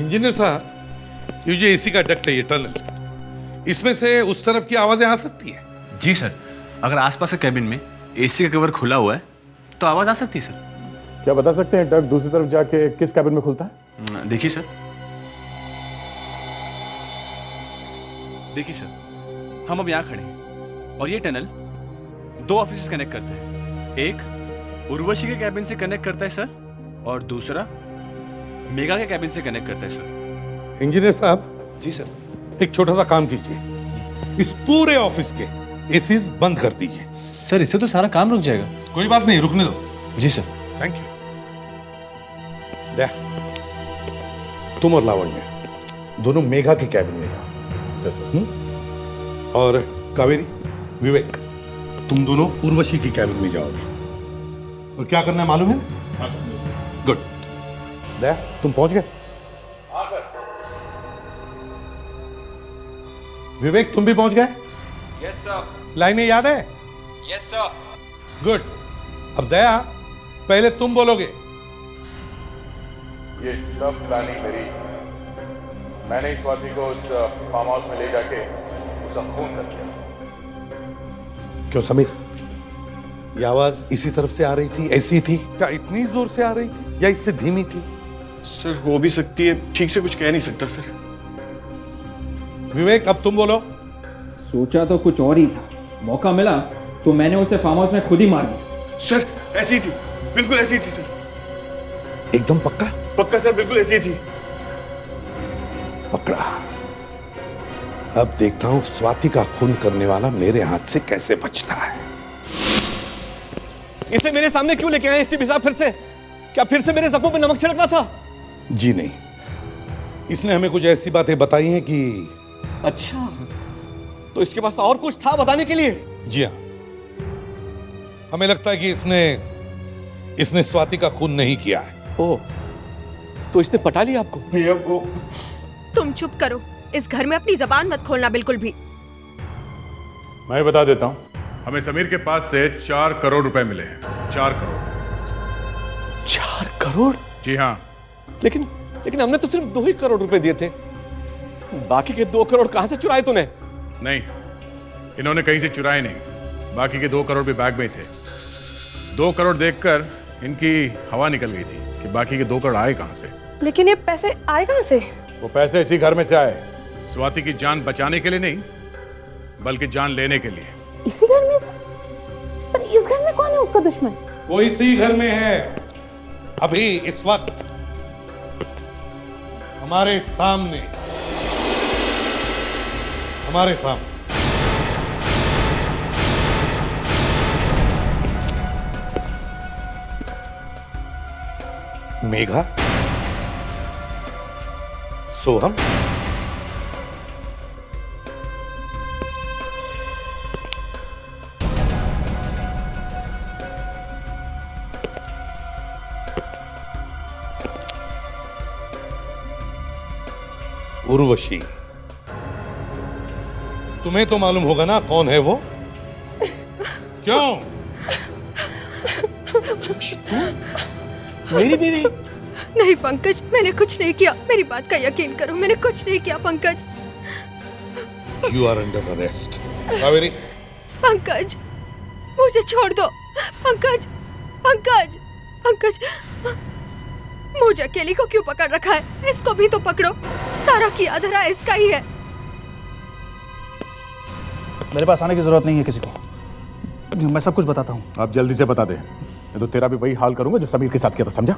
इंजीनियर साहब, ये जो एसी का डक्ट है, ये टनल, इसमें से उस तरफ की आवाजें आ सकती है? जी सर, अगर आसपास के कैबिन में एसी का कवर खुला हुआ है तो आवाज आ सकती है सर। क्या बता सकते हैं डक्ट दूसरी तरफ जाके किस कैबिन में खुलता है? देखिए सर, देखिए सर, हम अब यहाँ खड़े हैं और ये टनल 2 ऑफिस कनेक्ट करता है। एक उर्वशी के कैबिन से कनेक्ट करता है सर, और दूसरा मेगा के कैबिन से कनेक्ट करता है सर। इंजीनियर साहब। जी सर। एक छोटा सा काम कीजिए, इस पूरे ऑफिस के एसीज बंद कर दीजिए। सर इससे तो सारा काम रुक जाएगा। कोई बात नहीं, रुकने दो। जी सर। Thank you. दे, तुम और लावण्य दोनों मेघा के कैबिन में जाओ। और कावेरी, विवेक, तुम दोनों उर्वशी की कैबिन में जाओगे। और क्या करना है मालूम है? गुड। दे, तुम पहुंच गए? हाँ सर। विवेक, तुम भी पहुंच गए? Yes sir. लाइनें याद है? Yes sir. गुड। अब दया, पहले तुम बोलोगे। ये सब प्लानिंग मेरी। मैंने इस स्वाति को उस फार्म हाउस में ले जाके उसका खून कर दिया। क्यों समीर, ये आवाज इसी तरफ से आ रही थी? ऐसी थी क्या? इतनी जोर से आ रही थी या इससे धीमी थी? सर हो भी सकती है, ठीक से कुछ कह नहीं सकता सर। विवेक, अब तुम बोलो। सोचा तो कुछ और ही था, मौका मिला तो मैंने उसे फार्म हाउस में खुद ही मार दिया। सर ऐसी थी, बिल्कुल ऐसी थी सर। एकदम पक्का? पक्का सर, बिल्कुल ऐसी थी। पकड़ा। अब देखता हूं स्वाति का खून करने वाला मेरे हाथ से कैसे बचता है। इसे मेरे सामने क्यों लेके आए एसपी साहब फिर से? क्या फिर से मेरे जख्मों पे नमक छिड़कना था? जी नहीं, इसने हमें कुछ ऐसी बातें बताई हैं कि। अच्छा, तो इसके पास और कुछ था बताने के लिए? जी हाँ, हमें लगता है कि इसने स्वाति का खून नहीं किया है। ओह, तो इसने पटा लिया आपको? भैया वो। तुम चुप करो, इस घर में अपनी जबान मत खोलना बिल्कुल भी। मैं बता देता हूं, हमें समीर के पास से 4 करोड़ रुपए मिले हैं। 4 करोड़। 4 करोड़? जी हाँ। लेकिन हमने तो सिर्फ 2 ही करोड़ रुपए दिए थे। बाकी के 2 करोड़ कहां से चुराए तूने? नहीं, इन्होंने कहीं से चुराए नहीं। बाकी के 2 करोड़ भी बैग में थे। 2 करोड़ देखकर इनकी हवा निकल गई थी कि बाकी के 2 करोड़ आए कहां से। लेकिन ये पैसे आए कहां से? वो पैसे इसी घर में से आए। स्वाति की जान बचाने के लिए नहीं, बल्कि जान लेने के लिए। इसी घर में? पर इस घर में कौन है उसका दुश्मन? वो इसी घर में है, अभी इस वक्त हमारे सामने। हमारे सामने। मेघा, सोहम, उर्वशी। तुम्हें तो मालूम होगा ना कौन है वो? क्यों? मेरी बीवी? नहीं पंकज, मैंने कुछ नहीं किया। मेरी बात का यकीन करो, मैंने कुछ नहीं किया Pankaj. You are under arrest. Kaveri. Pankaj, मुझे छोड़ दो। पंकज, पंकज, पंकज, मुझे अकेली को क्यों पकड़ रखा है? इसको भी तो पकड़ो। सारा किया धरा इसका ही है। मेरे पास आने की जरूरत नहीं है किसी को, मैं सब कुछ बताता हूँ। आप जल्दी से बता दे, मैं तो तेरा भी वही हाल करूंगा जो समीर के साथ किया था, समझा?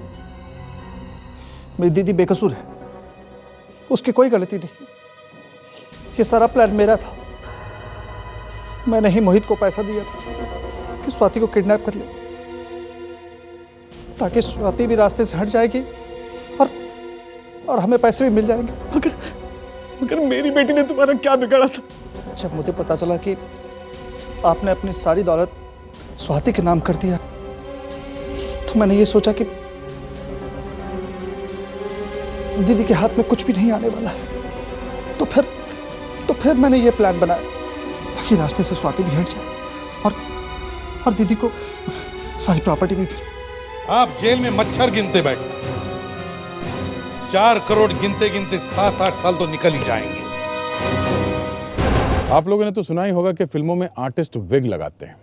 मेरी दीदी बेकसूर है, उसकी कोई गलती नहीं। ये सारा प्लान मेरा था। मैंने ही मोहित को पैसा दिया था कि स्वाति को किडनैप कर ले, ताकि स्वाति भी रास्ते से हट जाएगी और हमें पैसे भी मिल जाएंगे। मगर मेरी बेटी ने तुम्हारा क्या बिगाड़ा था? जब मुझे पता चला कि आपने अपनी सारी दौलत स्वाति के नाम कर दिया, तो मैंने ये सोचा कि दीदी के हाथ में कुछ भी नहीं आने वाला है। तो फिर मैंने ये प्लान बनाया ताकि रास्ते से स्वाति भी हट जाए और दीदी को सारी प्रॉपर्टी भी। आप जेल में मच्छर गिनते बैठे, 4 करोड़ गिनते गिनते 7-8 साल तो निकल ही जाएंगे। आप लोगों ने तो सुना ही होगा कि फिल्मों में आर्टिस्ट विग लगाते हैं।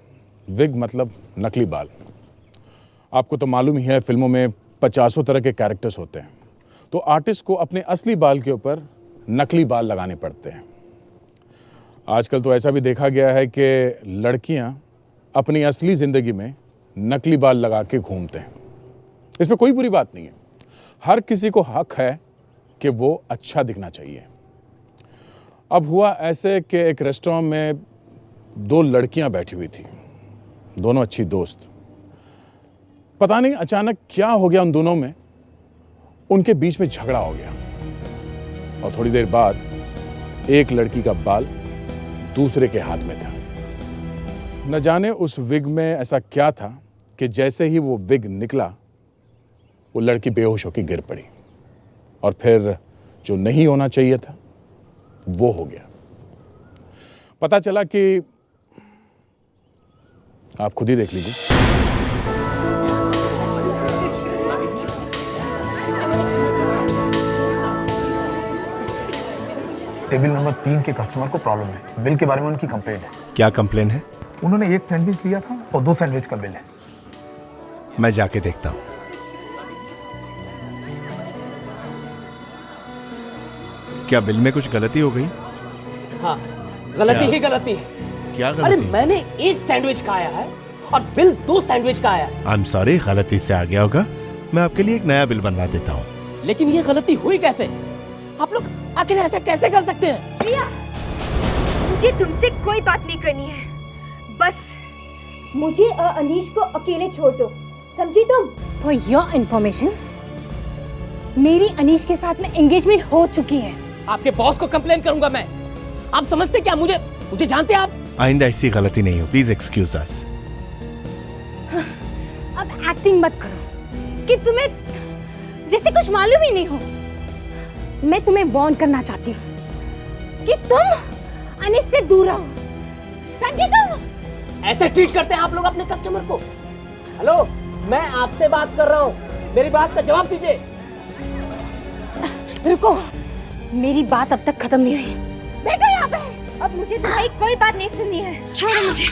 विग मतलब नकली बाल। आपको तो मालूम ही है, फिल्मों में 50 तरह के कैरेक्टर्स होते हैं, तो आर्टिस्ट को अपने असली बाल के ऊपर नकली बाल लगाने पड़ते हैं। आजकल तो ऐसा भी देखा गया है कि लड़कियां अपनी असली जिंदगी में नकली बाल लगा के घूमते हैं। इसमें कोई बुरी बात नहीं है, हर किसी को हक है कि वो अच्छा दिखना चाहिए। अब हुआ ऐसे कि एक रेस्टोरेंट में 2 लड़कियां बैठी हुई थी, दोनों अच्छी दोस्त। पता नहीं अचानक क्या हो गया उन दोनों में, उनके बीच में झगड़ा हो गया और थोड़ी देर बाद एक लड़की का बाल दूसरे के हाथ में था। न जाने उस विग में ऐसा क्या था कि जैसे ही वो विग निकला, वो लड़की बेहोश होकर गिर पड़ी और फिर जो नहीं होना चाहिए था वो हो गया। पता चला कि आप खुद ही देख लीजिए। टेबल नंबर 3 के कस्टमर को प्रॉब्लम है। बिल के बारे में उनकी कंप्लेंट है। क्या कंप्लेन है? उन्होंने 1 सैंडविच लिया था और 2 सैंडविच का बिल है। मैं जाके देखता हूँ। क्या बिल में कुछ गलती हो गई? हाँ, गलती ही गलती है। क्या अरे गलती? मैंने 1 सैंडविच खाया है और बिल 2 सैंडविच का आया। आई एम सॉरी, गलती से आ गया होगा। मैं आपके लिए एक नया बिल बनवा देता हूँ। लेकिन ये गलती हुई कैसे? आप लोग आखिर ऐसा कैसे कर सकते हैं? प्रिया, मुझे तुमसे कोई बात नहीं करनी है। बस मुझे और अनीश को अकेले छोड़ दो, समझी तुम? फॉर योर इंफॉर्मेशन, मेरी अनीश के साथ में एंगेजमेंट हो चुकी है। आपके बॉस को कंप्लेन करूंगा मैं। आप समझते क्या मुझे जानते हैं आप? आइंदा ऐसी गलती नहीं हो, प्लीज एक्सक्यूज अस। अब एक्टिंग मत करो कि तुम्हें जैसे कुछ मालूम ही नहीं हो। मैं तुम्हें वार्न करना चाहती हूँ कि तुम अनीश से दूर रहो। समझे तुम? ऐसे ट्रीट करते हैं आप लोग अपने कस्टमर को? हेलो, मैं आपसे बात कर रहा हूँ, मेरी बात का जवाब दीजिए। रुको, मेरी बात अब तक खत्म नहीं हुई। बैठो यहाँ पे। अब मुझे तुम्हारी कोई बात नहीं सुननी है। छोड़ो मुझे।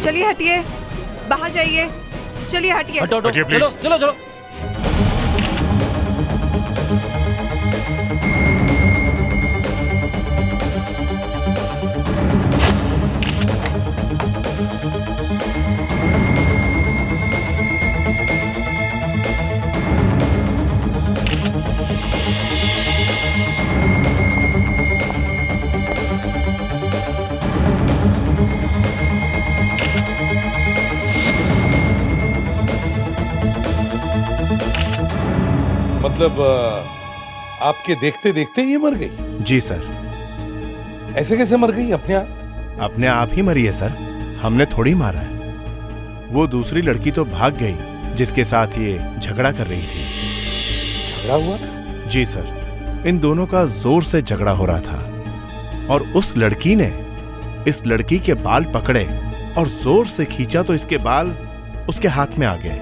चलिए हटिए, बाहर जाइए। चलिए हटिए। हटो, हटो, चलो चलो चलो। मतलब आपके देखते देखते ये मर गई? जी सर। ऐसे कैसे मर गई अपने आप? अपने आप ही मरी है सर, हमने थोड़ी मारा है। वो दूसरी लड़की तो भाग गई जिसके साथ ये झगड़ा कर रही थी। झगड़ा हुआ? जी सर, इन दोनों का जोर से झगड़ा हो रहा था और उस लड़की ने इस लड़की के बाल पकड़े और जोर से खींचा तो इसके बाल उसके हाथ में आ गए।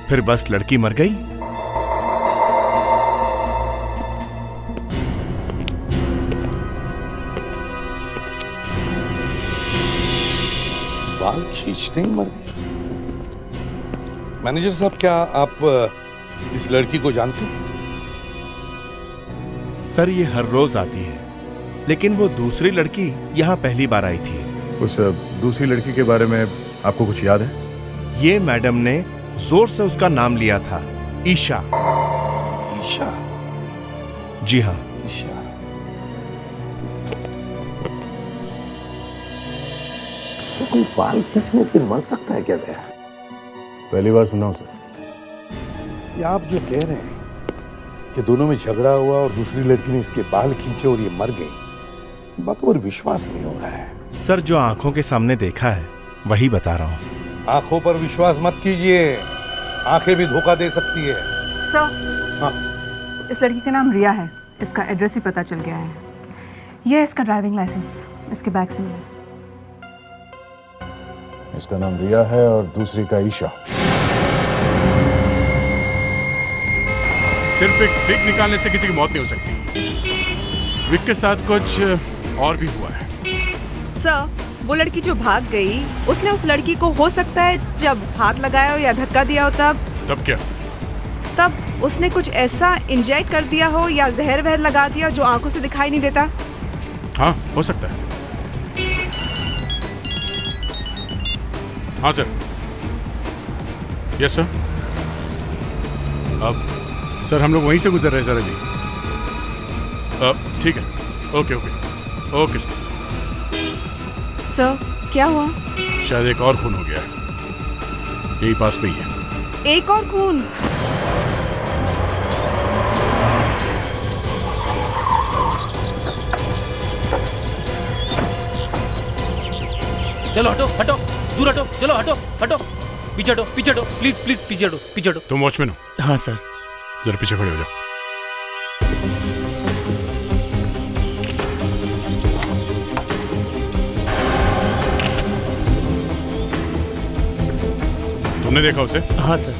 फिर बस लड़की मर गई। बाल खींचते ही मर गए। मैनेजर साहब, क्या आप इस लड़की को जानते हैं? सर, ये हर रोज आती है, लेकिन वो दूसरी लड़की यहाँ पहली बार आई थी। उस दूसरी लड़की के बारे में आपको कुछ याद है? ये मैडम ने जोर से उसका नाम लिया था, ईशा। ईशा। जी हाँ। ईशा। तो कोई बाल खींचने से मर सकता है क्या दया? पहली बार सुना हूं सर। ये आप जो कह रहे हैं कि दोनों में झगड़ा हुआ और दूसरी लड़की ने इसके बाल खींचे और ये मर गई, बात पर विश्वास नहीं हो रहा है। सर जो आंखों के सामने देखा है वही बता रहा हूँ। आंखों पर विश्वास मत कीजिए, आंखें भी धोखा दे सकती है। सर, हाँ। इस लड़की का नाम रिया है, इसका एड्रेस भी पता चल गया है। यह है इसका ड्राइविंग लाइसेंस, इसके बैग से मिला। इसका नाम रिया है और दूसरी का ईशा। सिर्फ एक विग निकालने से किसी की मौत नहीं हो सकती। विग के साथ कुछ और भी हुआ है। सर, वो लड़की जो भाग गई, उसने उस लड़की को हो सकता है जब हाथ लगाया हो या धक्का दिया हो तब क्या? तब उसने कुछ ऐसा इंजेक्ट कर दिया हो या जहर वहर लगा दिया जो आंखों से दिखाई नहीं देता। हाँ, हो सकता है। हाँ सर। Yes sir. अब सर हम लोग वहीं से गुजर रहे हैं सर अभी। ठीक है। Okay okay okay sir. Sir, क्या हुआ? शायद एक और खून हो गया है, यही पास पे ही है। एक और खून? चलो हटो हटो, दूर हटो, चलो हटो हटो, पीछे हटो पीछे हटो, प्लीज प्लीज पीछे हटो पीछे हटो। तुम वॉचमैन हो? हाँ सर। जरा पीछे खड़े हो जाओ। तुमने देखा उसे? हाँ सर।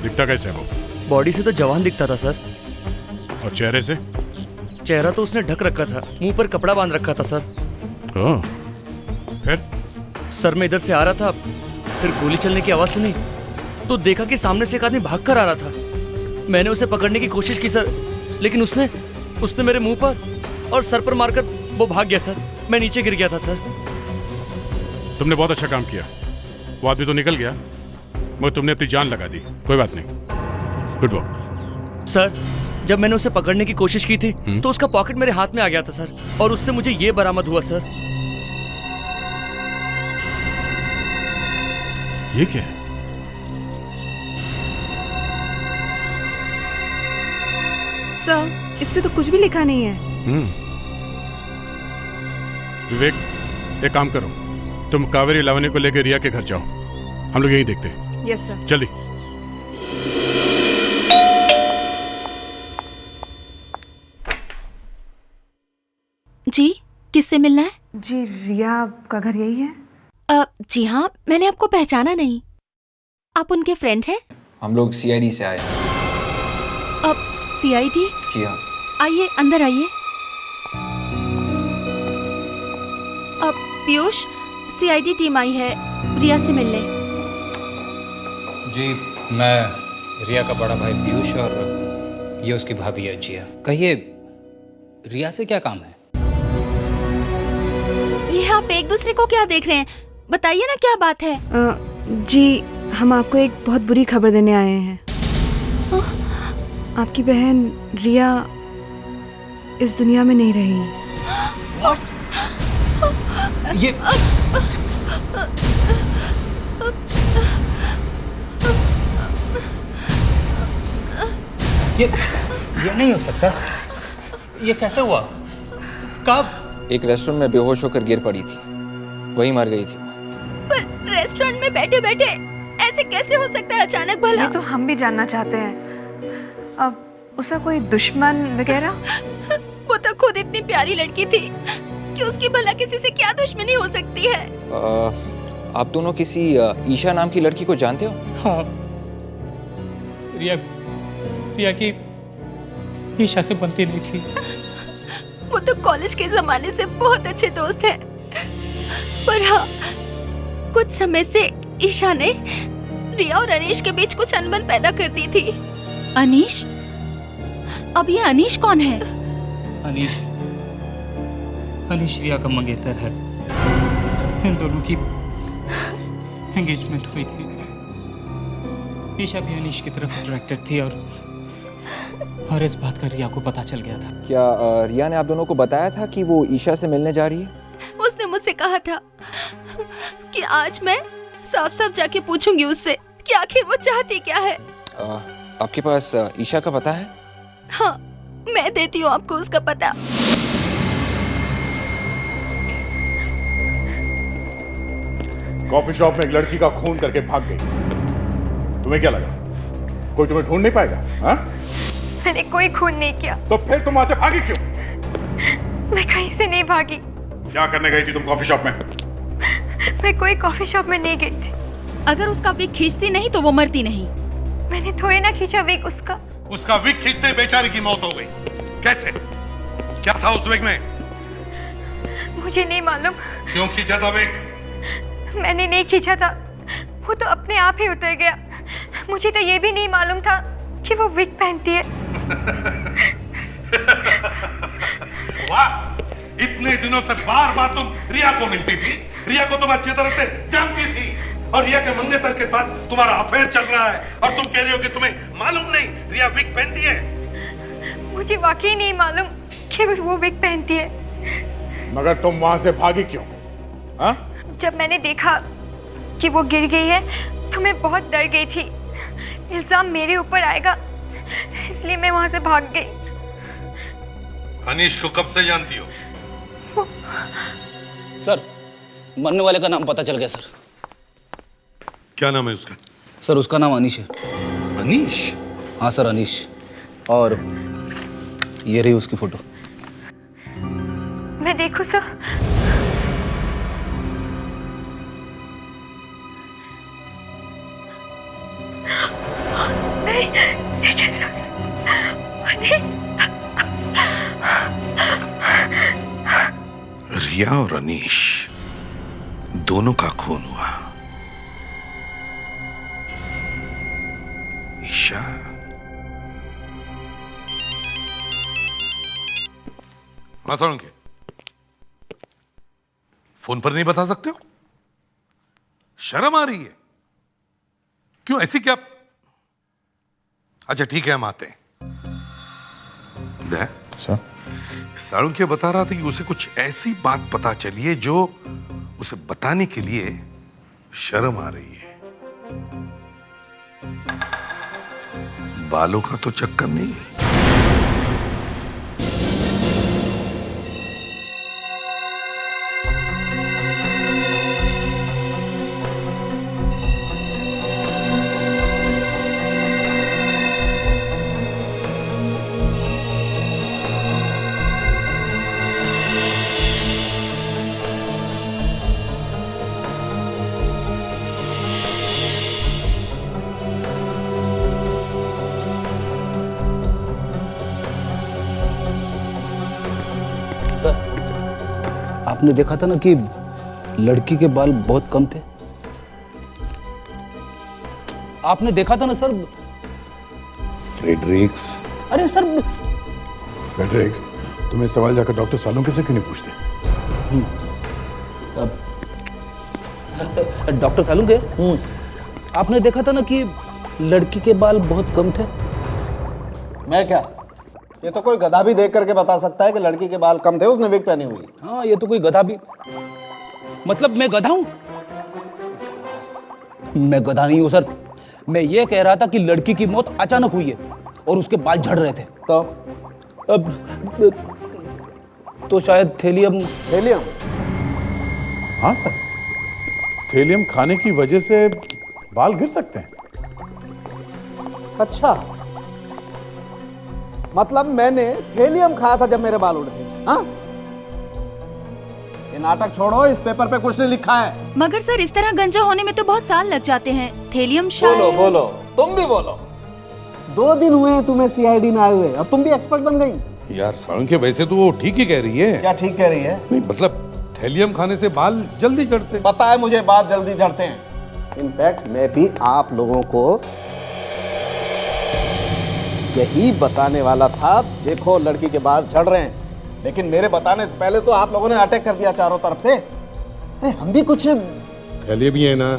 दिखता कैसे है वो? बॉडी से तो जवान दिखता था सर। और चेहरे से? चेहरा तो उसने ढक रखा था, मुंह पर कपड़ा बांध रखा था सर। फिर? सर मैं इधर से आ रहा था, फिर गोली चलने की आवाज सुनी तो देखा कि सामने से एक आदमी भागकर आ रहा था। मैंने उसे पकड़ने की कोशिश की सर, लेकिन उसने मेरे मुंह पर और सर पर मारकर वो भाग गया सर। मैं नीचे गिर गया था सर। तुमने बहुत अच्छा काम किया। वो आदमी तो निकल गया, मगर तुमने अपनी जान लगा दी। कोई बात नहीं, गुड वर्क। सर, जब मैंने उसे पकड़ने की कोशिश की थी तो उसका पॉकेट मेरे हाथ में आ गया था सर, और उससे मुझे ये बरामद हुआ सर। ये क्या है? सर, इसमें तो कुछ भी लिखा नहीं है। विवेक, एक काम करो, तुम कावेरी लावनी को लेकर रिया के घर जाओ, हम लोग यहीं देखते हैं। Yes sir. जल्दी। जी, किससे मिलना है? जी, रिया का घर यही है? जी हाँ, मैंने आपको पहचाना नहीं। आप उनके फ्रेंड हैं? हम लोग सीआईडी से आए। अब सीआईडी? जी हाँ। आइए, अंदर आइए। अब पीयूष, सीआईडी टीम आई है रिया से मिलने। जी, मैं रिया का बड़ा भाई पीयूष और ये उसकी भाभी है जिया। कहिए, रिया से क्या काम है? ये आप एक दूसरे को क्या देख रहे हैं? बताइए ना, क्या बात है? जी, हम आपको एक बहुत बुरी खबर देने आए हैं। आपकी बहन रिया इस दुनिया में नहीं रही। ये नहीं हो सकता। ये कैसे हुआ? कब? एक रेस्टोरेंट में बेहोश होकर गिर पड़ी थी, वहीं मर गई थी। पर रेस्टोरेंट में बैठे बैठे ऐसे कैसे हो सकता है अचानक भला? ये तो हम भी जानना चाहते हैं। अब उसका कोई दुश्मन वगैरह? वो तो खुद इतनी प्यारी लड़की थी कि उसकी भला किसी से क्या दुश्मनी हो सकती है? आप दोनों किसी ईशा नाम की लड़की को जानते हो? हाँ, रिया की ईशा से बनती नहीं थी। वो तो कॉलेज के जमाने से बहुत अच्छे दोस्त हैं। पर हाँ, कुछ समय से ईशा ने रिया और अनीश के बीच कुछ अनबन पैदा कर दी थी। अनीश? अब ये अनीश कौन है? अनीश रिया का मंगेतर है। इन दोनों की एंगेजमेंट हुई थी। ईशा भी अनीश की तरफ अट्रैक्टेड थी और इस बात का रिया को पता चल गया था। क्या रिया ने आप दोनों को बताया था कि वो ईशा से मिलने जा रही है? उसने मुझसे कहा था कि आज मैं साफ साफ जाके पूछूंगी उससे कि आखिर वो चाहती क्या है। आपके पास ईशा का पता है? हाँ, मैं देती हूँ आपको उसका पता। कॉफी शॉप में एक लड़की का खून करके भाग गई। तुम्हें क्या लगा कोई तुम्हें ढूंढ नहीं पाएगा? हाँ? मैंने कोई खून नहीं किया। तो फिर तुम वहां से भागी क्यों? मैं कहीं से नहीं भागी। क्या करने गई थी तुम कॉफी शॉप में? मैं कोई कॉफी शॉप में नहीं गई थी। अगर उसका विग खींचती नहीं तो वो मरती नहीं। मैंने थोड़ी ना खींचा विग उसका। उसका विग खींचते बेचारी की मौत हो गई। कैसे? क्या था उस विग में? मुझे नहीं मालूम। क्यों खींचा था विग? मैंने नहीं खींचा था, वो तो अपने आप ही उतर गया। मुझे तो ये भी नहीं मालूम था कि वो विग पहनती है। वाह! इतने दिनों से बार बार तुम रिया को मिलती थी, रिया को तुम अच्छी तरह से जानती थी और रिया के मंगेतर के साथ तुम्हारा अफेयर चल रहा है और तुम कह रही हो कि तुम्हें मालूम नहीं रिया विग पहनती है। मुझे वाकई नहीं मालूम कि वो विग पहनती है। मगर तुम वहां से भागी क्यों? हाँ? जब मैंने देखा कि वो गिर गई है तो मैं बहुत डर गई थी। इल्जाम मेरे ऊपर आएगा, इसलिए मैं वहां से भाग गई। अनीश को कब से जानती हो? सर, मरने वाले का नाम पता चल गया सर। क्या नाम है उसका? सर, उसका नाम अनीश है। अनीश? हाँ सर, अनीश। और ये रही उसकी फोटो। मैं देखूं सर? नहीं, ये कैसे हो सकता? रिया और अनीश दोनों का खून हुआ। ईशा के फोन पर नहीं बता सकते हो? शर्म आ रही है? क्यों, ऐसी क्या? अच्छा ठीक है, हम आते हैं। साळुंखे बता रहा था कि उसे कुछ ऐसी बात पता चली है जो उसे बताने के लिए शर्म आ रही है। बालों का तो चक्कर नहीं है। आपने देखा था ना कि लड़की के बाल बहुत कम थे। आपने देखा था ना सर? फ्रेडरिक्स। अरे सर, फ्रेडरिक्स, तुम्हें सवाल जाकर डॉक्टर सालुंखे से क्यों नहीं पूछते? डॉक्टर सालुंखे, आपने देखा था ना कि लड़की के बाल बहुत कम थे। मैं क्या, ये तो कोई गधा भी देख करके बता सकता है कि लड़की के बाल कम थे, उसने विग पहनी हुई। हाँ, ये तो कोई गधा भी, मतलब मैं गधा हूं? मैं गधा नहीं हूं सर। मैं ये कह रहा था कि लड़की की मौत अचानक हुई है और उसके बाल झड़ रहे थे। तो अब तो शायद थेलियम। हाँ सर, थेलियम खाने की वजह से बाल गिर सकते हैं। अच्छा, मतलब मैंने थेलियम खाया था जब मेरे बाल उड़ गए? हाँ, ये नाटक छोड़ो, इस पेपर पे कुछ नहीं लिखा है। मगर सर, इस तरह गंजा होने में तो बहुत साल लग जाते हैं। थेलियम शायद। बोलो बोलो, तुम भी बोलो। 2 दिन हुए हैं तुम्हें सीआईडी में आए हुए और तुम भी एक्सपर्ट बन गई। यार साळुंखे, वैसे तो वो ठीक ही कह रही है। क्या ठीक कह रही है? नहीं मतलब थेलियम खाने से बाल जल्दी झड़ते। पता है मुझे, बाल जल्दी झड़ते हैं। इनफैक्ट मैं भी आप लोगों को यही बताने वाला था। देखो, लड़की के बाल झड़ रहे हैं, लेकिन मेरे बताने से पहले तो आप लोगों ने अटैक कर दिया चारों तरफ से। अरे हम भी कुछ थैलियम ही है ना?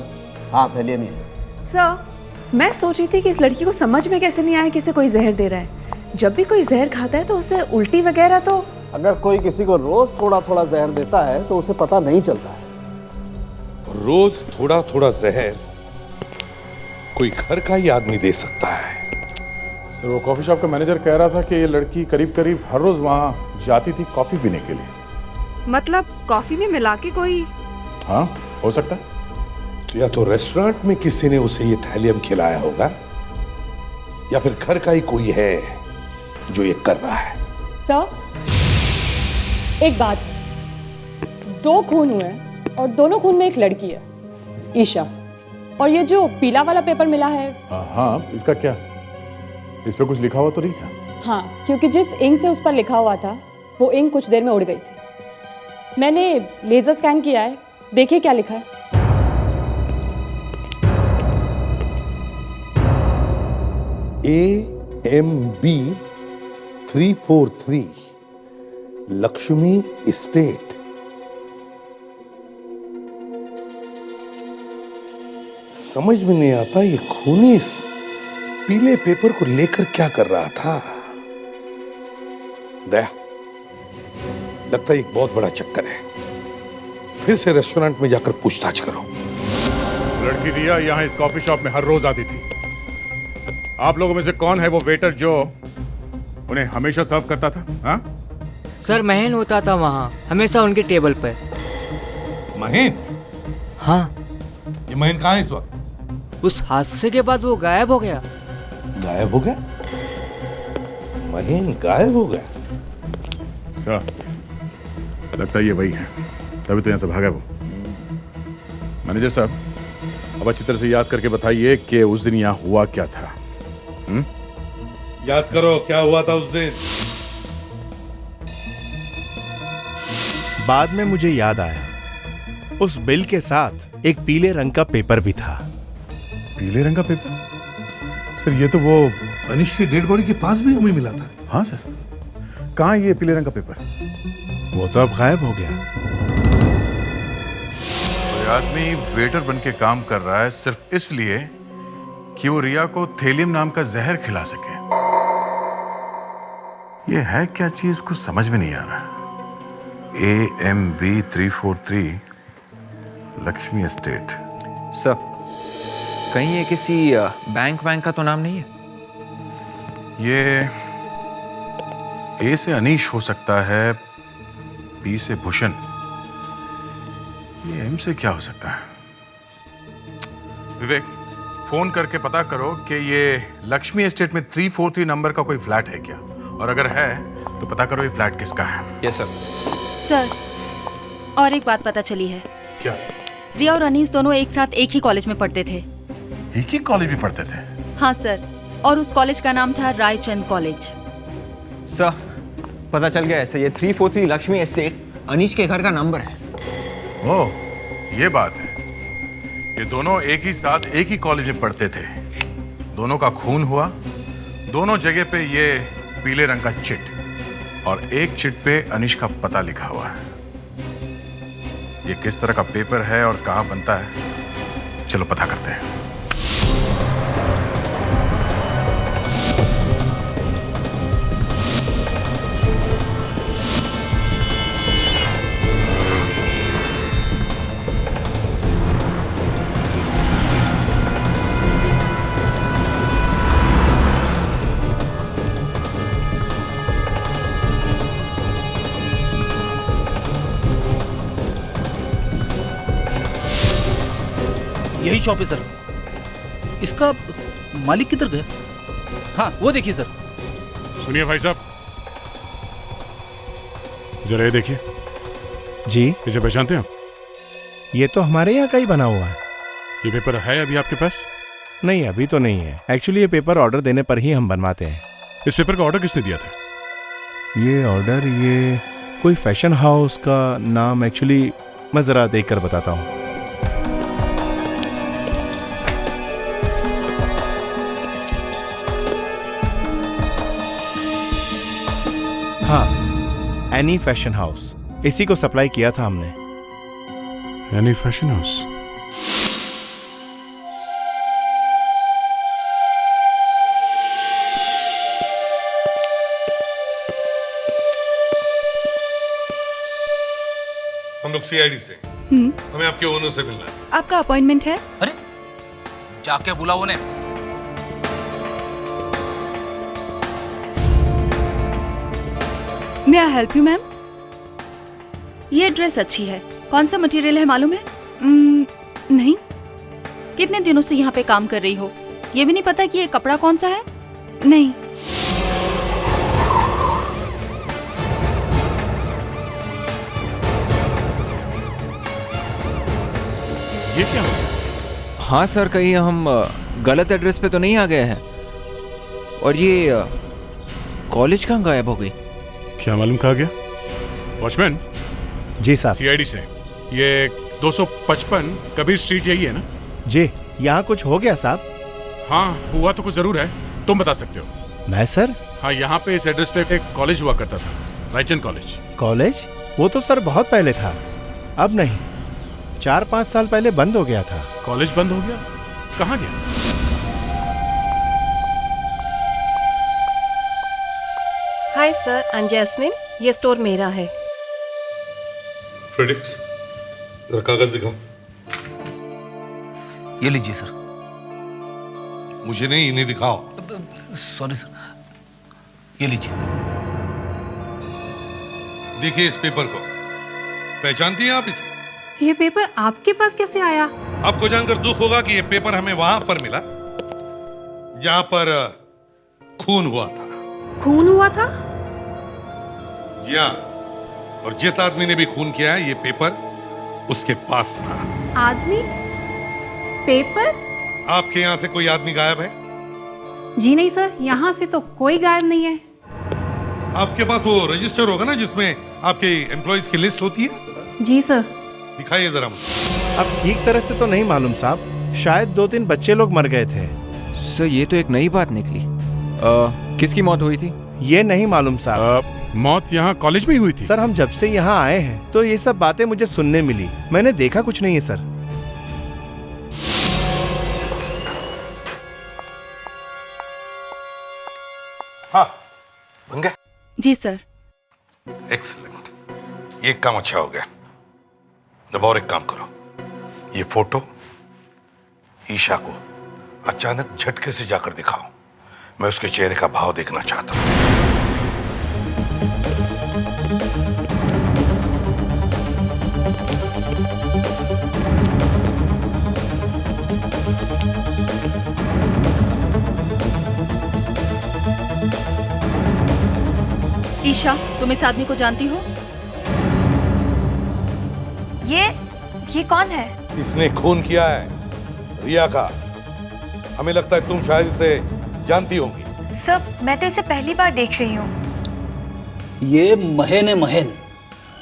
हाँ, थैलियम ही है। सर, मैं सोच रही थी कि इस लड़की को समझ में कैसे नहीं आया कि इसे कोई जहर दे रहा है। जब भी कोई जहर खाता है तो उसे उल्टी वगैरह तो। अगर कोई किसी को रोज थोड़ा थोड़ा जहर देता है तो उसे पता नहीं चलता है। रोज थोड़ा थोड़ा जहर कोई घर का ही आदमी दे सकता है। सर वो कॉफी शॉप का मैनेजर कह रहा था कि ये लड़की करीब करीब हर रोज वहां जाती थी कॉफी पीने के लिए। मतलब कॉफी में मिला के कोई? हाँ हो सकता है। तो या तो रेस्टोरेंट में किसी ने उसे ये थैलियम खिलाया होगा या फिर घर का ही कोई है जो ये कर रहा है। सर एक बात, 2 खून हुए हैं और दोनों खून में एक लड़की है, ईशा। और ये जो पीला वाला पेपर मिला है, हाँ इसका क्या, इस पे कुछ लिखा हुआ तो नहीं था? हाँ, क्योंकि जिस इंक से उस पर लिखा हुआ था वो इंक कुछ देर में उड़ गई थी। मैंने लेजर स्कैन किया है, देखिए क्या लिखा है। AMB 343 Lakshmi estate. समझ में नहीं आता ये खूनी इस पीले पेपर को लेकर क्या कर रहा था। दया, लगता है एक बहुत बड़ा चक्कर है। फिर से रेस्टोरेंट में जाकर पूछताछ करो। लड़की रिया यहाँ इस कॉफी शॉप में हर रोज आती थी। आप लोगों में से कौन है वो वेटर जो उन्हें हमेशा सर्व करता था? हाँ सर महन होता था वहाँ हमेशा उनके टेबल पर। महीन? हाँ। ये महीन कहाँ है इस वक्त? उस हादसे के बाद वो गायब हो गया। गायब हो गया? महीन गायब हो गया? सर लगता है ये वही है, तभी तो यहाँ से भागा वो। मैनेजर साहब अब अच्छी तरह से याद करके बताइए कि उस दिन यहाँ हुआ क्या था। याद करो क्या हुआ था उस दिन। बाद में मुझे याद आया, उस बिल के साथ एक पीले रंग का पेपर भी था। पीले रंग का पेपर? सर ये तो वो अनिश की डेड बॉडी के पास भी हमें मिला था। हाँ सर, कहाँ ये पीले रंग का पेपर? वो तो अब गायब हो गया। कोई आदमी वेटर बन के काम कर रहा है सिर्फ इसलिए कि वो रिया को थैलियम नाम का जहर खिला सके। ये है क्या चीज, कुछ समझ में नहीं आ रहा। AMB 343 Lakshmi estate. सर कहीं ये किसी बैंक का तो नाम नहीं है? ये A से अनीश हो सकता है, B से भूषण, ये M से क्या हो सकता है? विवेक फोन करके पता करो कि ये लक्ष्मी एस्टेट में 343 नंबर का कोई फ्लैट है क्या, और अगर है तो पता करो ये फ्लैट किसका है। Yes sir. सर और एक बात पता चली है। क्या? रिया और अनीस दोनों एक साथ एक ही कॉलेज में पढ़ते थे। एक ही कॉलेज में पढ़ते थे? हाँ सर, और उस कॉलेज का नाम था रायचंद कॉलेज। सर पता चल गया है, ये 343 लक्ष्मी एस्टेट अनीश के घर का नंबर है। ओह ये बात है। ये दोनों एक ही साथ एक ही कॉलेज में पढ़ते थे, दोनों का खून हुआ, दोनों जगह पे ये पीले रंग का चिट, और एक चिट पे अनीश का पता लिखा हुआ है। ये किस तरह का पेपर है और कहाँ बनता है, चलो पता करते हैं। यही शॉप है सर। इसका मालिक किधर गया? हाँ वो देखिए सर। सुनिए भाई साहब, जरा ये देखिए। जी इसे पहचानते हैं आप? ये तो हमारे यहाँ का ही बना हुआ है। ये पेपर है अभी आपके पास? नहीं अभी तो नहीं है। एक्चुअली ये पेपर ऑर्डर देने पर ही हम बनवाते हैं। इस पेपर का ऑर्डर किसने दिया था? ये ऑर्डर ये कोई फैशन हाउस का नाम, एक्चुअली मैं ज़रा देख कर बताता हूँ। हाँ, एनी फैशन हाउस, इसी को सप्लाई किया था हमने। Any fashion house? लोग सीआईडी से। हमें आपके ओनर से मिलना है। आपका अपॉइंटमेंट है? अरे जाके बुलाओ उन्हें। मे आई हेल्प यू मैम? ये ड्रेस अच्छी है। कौन सा मटेरियल है मालूम है? नहीं। कितने दिनों से यहाँ पे काम कर रही हो? ये भी नहीं पता कि ये कपड़ा कौन सा है? नहीं। ये क्या हो? हाँ सर, कहीं हम गलत एड्रेस पे तो नहीं आ गए हैं? और ये कॉलेज कहाँ गायब हो गई? क्या मालूम कहाँ गया? वॉचमैन जी साहब। सीआईडी से। ये 255 कबीर स्ट्रीट यही है ना? जी, यहाँ कुछ हो गया साहब? हाँ, हुआ तो कुछ जरूर है। तुम बता सकते हो। मैं सर? हाँ, यहाँ पे इस एड्रेस पे एक कॉलेज हुआ करता था, रायचंद कॉलेज। कॉलेज? वो तो सर बहुत पहले था, अब नहीं। 4-5 साल पहले बंद हो गया था। कॉलेज बंद हो गया? कहाँ गया? Hi sir, I am Jasmine. ये स्टोर मेरा है। फ्रेडिक्स, जरा कागज दिखाओ। ये लीजिए सर। मुझे नहीं, इन्हें दिखाओ। सॉरी सर, ये लीजिए। देखिए इस पेपर को, पहचानती हैं आप इसे? ये पेपर आपके पास कैसे आया? आपको जानकर दुख होगा कि ये पेपर हमें वहां पर मिला जहां पर खून हुआ था। खून हुआ था? जी हाँ, और जिस आदमी ने भी खून किया है, ये पेपर उसके पास था। आदमी? पेपर? आपके यहाँ से कोई आदमी गायब है? जी नहीं सर, यहाँ से तो कोई गायब नहीं है। आपके पास वो रजिस्टर होगा ना जिसमें आपके एम्प्लॉइज की लिस्ट होती है? जी सर। दिखाइए जरा मुझे। अब ठीक तरह से तो नहीं मालूम साहब, शायद 2-3 बच्चे लोग मर गए थे। सर ये तो एक नई बात निकली। किसकी मौत हुई थी? ये नहीं मालूम साहब। मौत यहाँ कॉलेज में ही हुई थी? सर हम जब से यहाँ आए हैं तो ये सब बातें मुझे सुनने मिली, मैंने देखा कुछ नहीं है सर। हाँ, बन गया? जी सर। एक्सीलेंट, ये काम अच्छा हो गया। अब और एक काम करो, ये फोटो ईशा को अचानक झटके से जाकर दिखाओ। मैं उसके चेहरे का भाव देखना चाहता हूं। ईशा, तुम इस आदमी को जानती हो? ये कौन है? इसने खून किया है रिया का। हमें लगता है तुम शायद इसे जानती होंगी। सर, मैं तो इसे पहली बार देख रही हूँ। ये महन है, महन।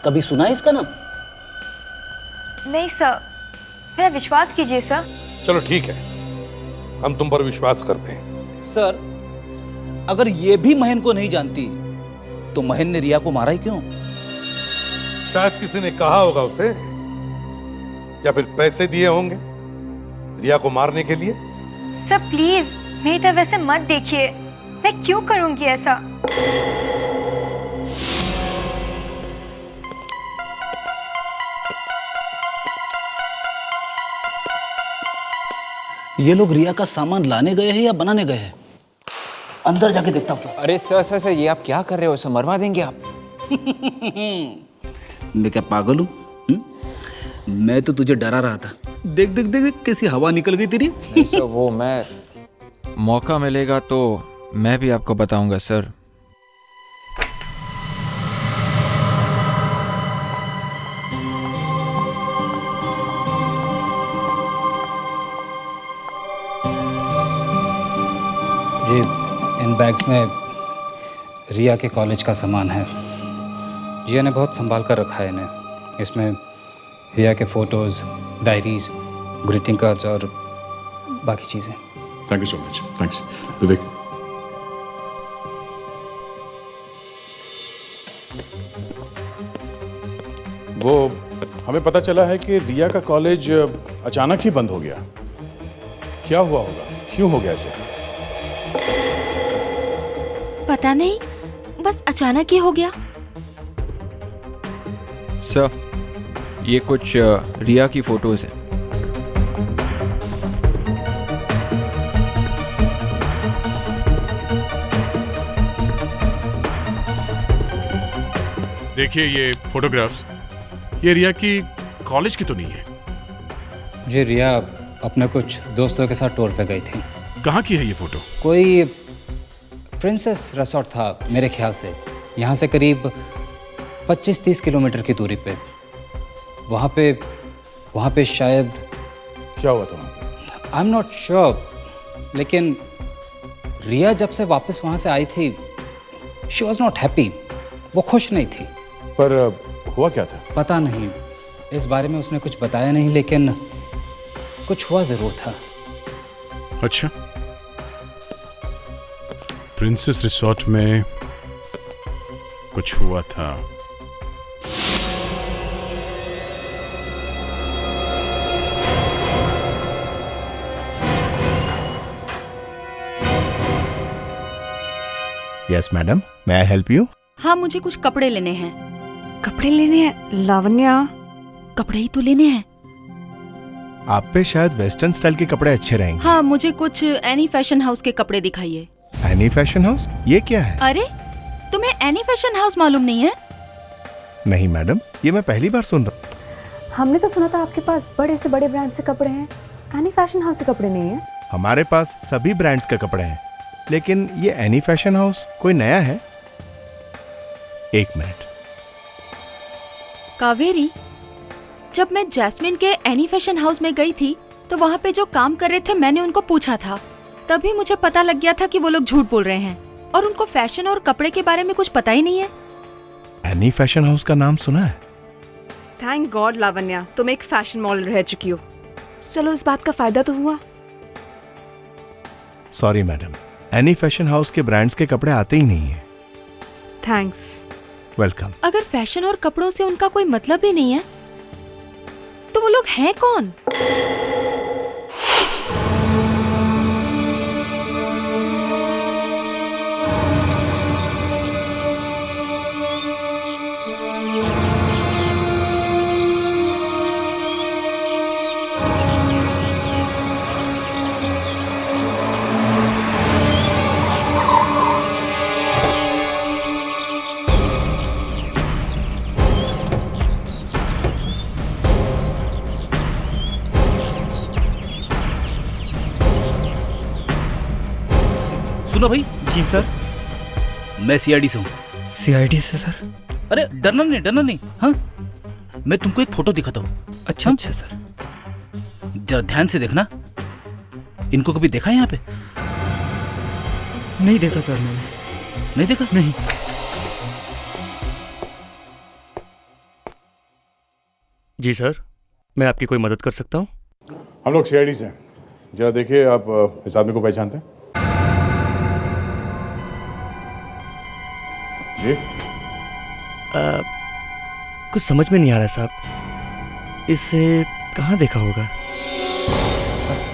कभी सुना है इसका नाम? नहीं सर, मेरा विश्वास कीजिए सर। चलो ठीक है, हम तुम पर विश्वास करते हैं। सर, अगर ये भी महन को नहीं जानती तो महन ने रिया को मारा ही क्यों? शायद किसी ने कहा होगा उसे, या फिर पैसे दिए होंगे रिया को मारने के लिए। सर प्लीज मेरी तरफ वैसे मत देखिए, मैं क्यों करूंगी ऐसा? ये लोग रिया का सामान लाने गए हैं या बनाने गए हैं? अंदर जाके देखता हूँ। अरे सर ये आप क्या कर रहे हो? सर मरवा देंगे आप। मैं क्या पागल हूँ? मैं तो तुझे डरा रहा था। देख देख देख कैसी हवा निकल गई तेरी। नहीं सर, वो मैं मौका मिलेगा तो मैं भी आपको बताऊंगा सर। जी, इन बैग्स में रिया के कॉलेज का सामान है। जिया ने बहुत संभाल कर रखा है इन्हें। इसमें रिया के फोटोज़, डायरीज, ग्रीटिंग कार्ड्स और बाकी चीज़ें। Thank you so much. Thanks Vivek. वो हमें पता चला है कि रिया का कॉलेज अचानक ही बंद हो गया। क्या हुआ होगा? क्यों हो गया ऐसे? पता नहीं, बस अचानक ही हो गया। सर, ये कुछ रिया की फोटोज हैं। देखिए ये फोटोग्राफ्स, ये रिया की कॉलेज की तो नहीं है। जी, रिया अपने कुछ दोस्तों के साथ टूर पे गई थी। कहाँ की है ये फोटो? कोई प्रिंसेस रिसोर्ट था मेरे ख्याल से, यहाँ से करीब 25-30 किलोमीटर की दूरी पे। वहाँ पे शायद क्या हुआ था? आई एम नॉट श्योर, लेकिन रिया जब से वापस वहाँ से आई थी, शी वॉज नॉट हैप्पी। वो खुश नहीं थी। पर हुआ क्या था? पता नहीं, इस बारे में उसने कुछ बताया नहीं, लेकिन कुछ हुआ जरूर था। अच्छा, प्रिंसेस रिसोर्ट में कुछ हुआ था। Yes madam, may I help you? हाँ, मुझे कुछ कपड़े लेने हैं। कपड़े लेने हैं लावण्या? कपड़े ही तो लेने हैं। आप पे शायद वेस्टर्न स्टाइल के कपड़े अच्छे रहेंगे। हाँ, मुझे कुछ एनी फैशन हाउस के कपड़े दिखाइए। Any fashion house? ये क्या है? अरे, तुम्हें एनी फैशन हाउस मालूम नहीं है? नहीं मैडम, ये मैं पहली बार सुन रहा हूँ। हमने तो सुना था आपके पास बड़े से बड़े ब्रांड से कपड़े हैं, एनी फैशन हाउस से कपड़े नहीं है। हमारे पास सभी ब्रांड्स के कपड़े हैं, लेकिन ये एनी फैशन हाउस कोई नया है। एक मिनट। कावेरी, जब मैं जैस्मिन के एनी फैशन हाउस में गई थी तो वहाँ पे जो काम कर रहे थे मैंने उनको पूछा था, तभी मुझे पता लग गया था कि वो लोग झूठ बोल रहे हैं और उनको फैशन और कपड़े के बारे में कुछ पता ही नहीं है। एनी फैशन हाउस का नाम सुना है? थैंक गॉड लावण्या, तुम एक फैशन मॉडल रह चुकी हो। चलो, इस बात का फायदा तो हुआ। Sorry madam, any fashion house के ब्रांड्स के कपड़े आते ही नहीं है। थैंक्स। वेलकम। अगर फैशन और कपड़ों से उनका कोई मतलब ही नहीं है तो वो लोग हैं कौन? सुनो भाई। जी सर। मैं सीआईडी से हूँ। सीआईडी से सर? अरे डरना नहीं। हाँ, मैं तुमको एक फोटो दिखाता हूँ। अच्छा अच्छा सर। जरा ध्यान से देखना। इनको कभी देखा है यहाँ पे? नहीं देखा सर मैंने। नहीं देखा? नहीं। जी सर, मैं आपकी कोई मदद कर सकता हूँ? हम लोग सीआईडी से हैं। जरा देखिए, आप इस आदमी को पहचानते हैं? जी? कुछ समझ में नहीं आ रहा साहब। इसे कहाँ देखा होगा?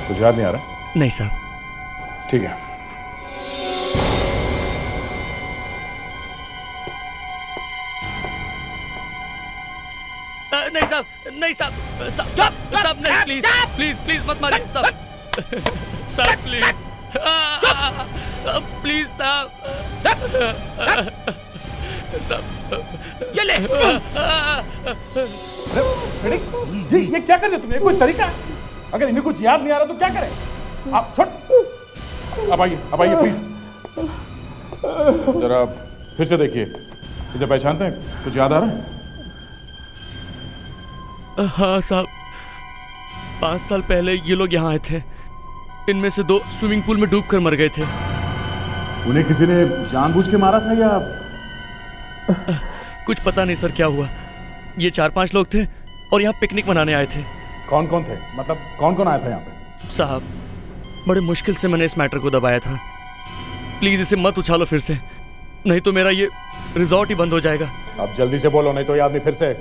कुछ याद नहीं आ रहा? नहीं साहब। ठीक है। नहीं साहब, नहीं साहब, साहब नहीं, प्लीज प्लीज प्लीज मत मारिए साहब। साहब प्लीज, प्लीज साहब। ये ले। जी, ये क्या कर रहे तुमने? कोई तरीका है? अगर इन्हें कुछ याद नहीं आ रहा तो क्या करें? आप छोड़। अब आइए प्लीज। जरा फिर से देखिए, इसे पहचानते हैं? कुछ याद आ रहा है? हाँ साहब, 5 साल पहले ये लोग यहाँ आए थे। इनमें से 2 स्विमिंग पूल में डूबकर मर गए थे। उन्हें किसी ने जानबूझ के मारा था या? कुछ पता नहीं सर क्या हुआ। ये 4-5 लोग थे और यहाँ पिकनिक मनाने आए थे। कौन कौन थे? मतलब कौन कौन आया था यहाँ पे? साहब, बड़े मुश्किल से मैंने इस मैटर को दबाया था। प्लीज इसे मत उछालो फिर से, नहीं तो मेरा ये रिजॉर्ट ही बंद हो जाएगा। अब जल्दी से बोलो, नहीं तो ये आदमी फिर से।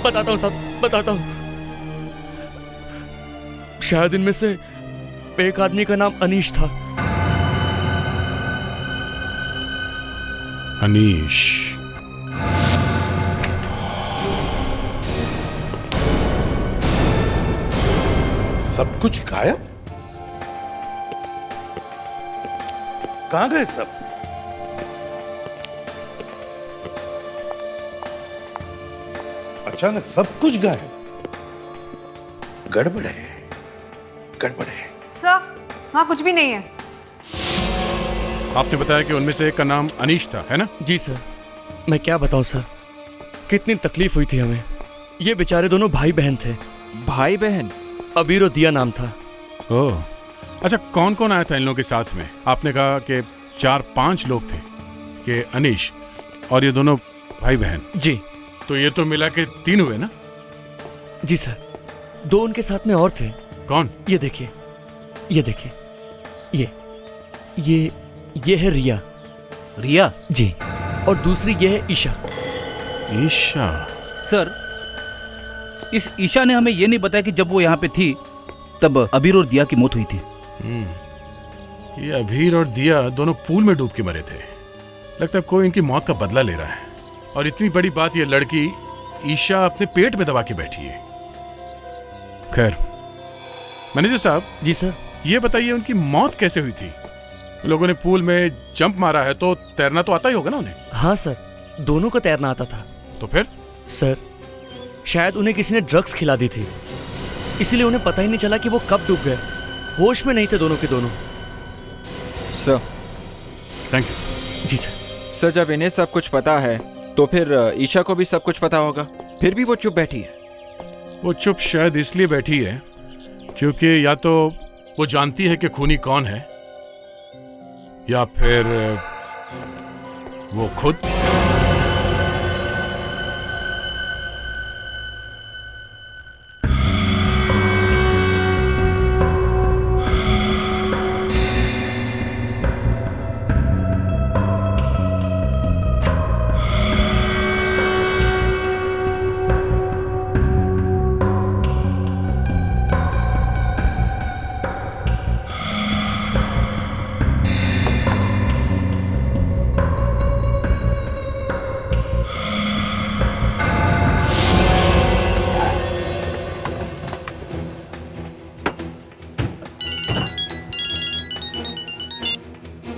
बताता हूँ साहब, बताता हूँ। शायद इनमें से एक आदमी का नाम अनीश था। अनीश? सब कुछ गायब? कहां गए सब? अचानक सब कुछ गायब। गड़बड़ है, गड़बड़ है। सर, वहाँ कुछ भी नहीं है। आपने बताया कि उनमें से एक का नाम अनीश था, है ना? जी सर। मैं क्या बताऊं सर, कितनी तकलीफ हुई थी हमें। ये बेचारे दोनों भाई बहन थे। भाई बहन? अबीर और दिया नाम था। ओह, अच्छा, कौन कौन आया था इन लोगों के साथ में? आपने कहा कि 4-5 लोग थे, कि अनीश और ये दोनों भाई बहन। जी। तो ये तो मिला के 3 हुए ना? जी सर, 2 उनके साथ में और थे। कौन? ये देखिए, ये देखिए, ये है रिया। रिया? जी। और दूसरी ये है ईशा। ईशा? सर, इस ईशा ने हमें ये नहीं बताया कि जब वो यहाँ पे थी तब अबीर और दिया की मौत हुई थी। ये अबीर और दिया दोनों पूल में डूब के मरे थे। लगता है कोई इनकी मौत का बदला ले रहा है। और इतनी बड़ी बात, ये लड़की ईशा अपने पेट में दबा के बैठी है। खैर, मैनेजर साहब। जी सर। ये बताइए उनकी मौत कैसे हुई थी? लोगों ने पूल में जंप मारा है तो तैरना तो आता ही होगा ना उन्हें? हाँ सर, दोनों को तैरना आता था। तो फिर? सर, शायद उन्हें किसी ने ड्रग्स खिला दी थी, इसीलिए उन्हें पता ही नहीं चला कि वो कब डूब गए। होश में नहीं थे दोनों के दोनों। सर। Thank you. जी सर। सर, जब इन्हें सब कुछ पता है तो फिर ईशा को भी सब कुछ पता होगा, फिर भी वो चुप बैठी है। वो चुप शायद इसलिए बैठी है क्योंकि या तो वो जानती है कि खूनी कौन है, या फिर वो खुद।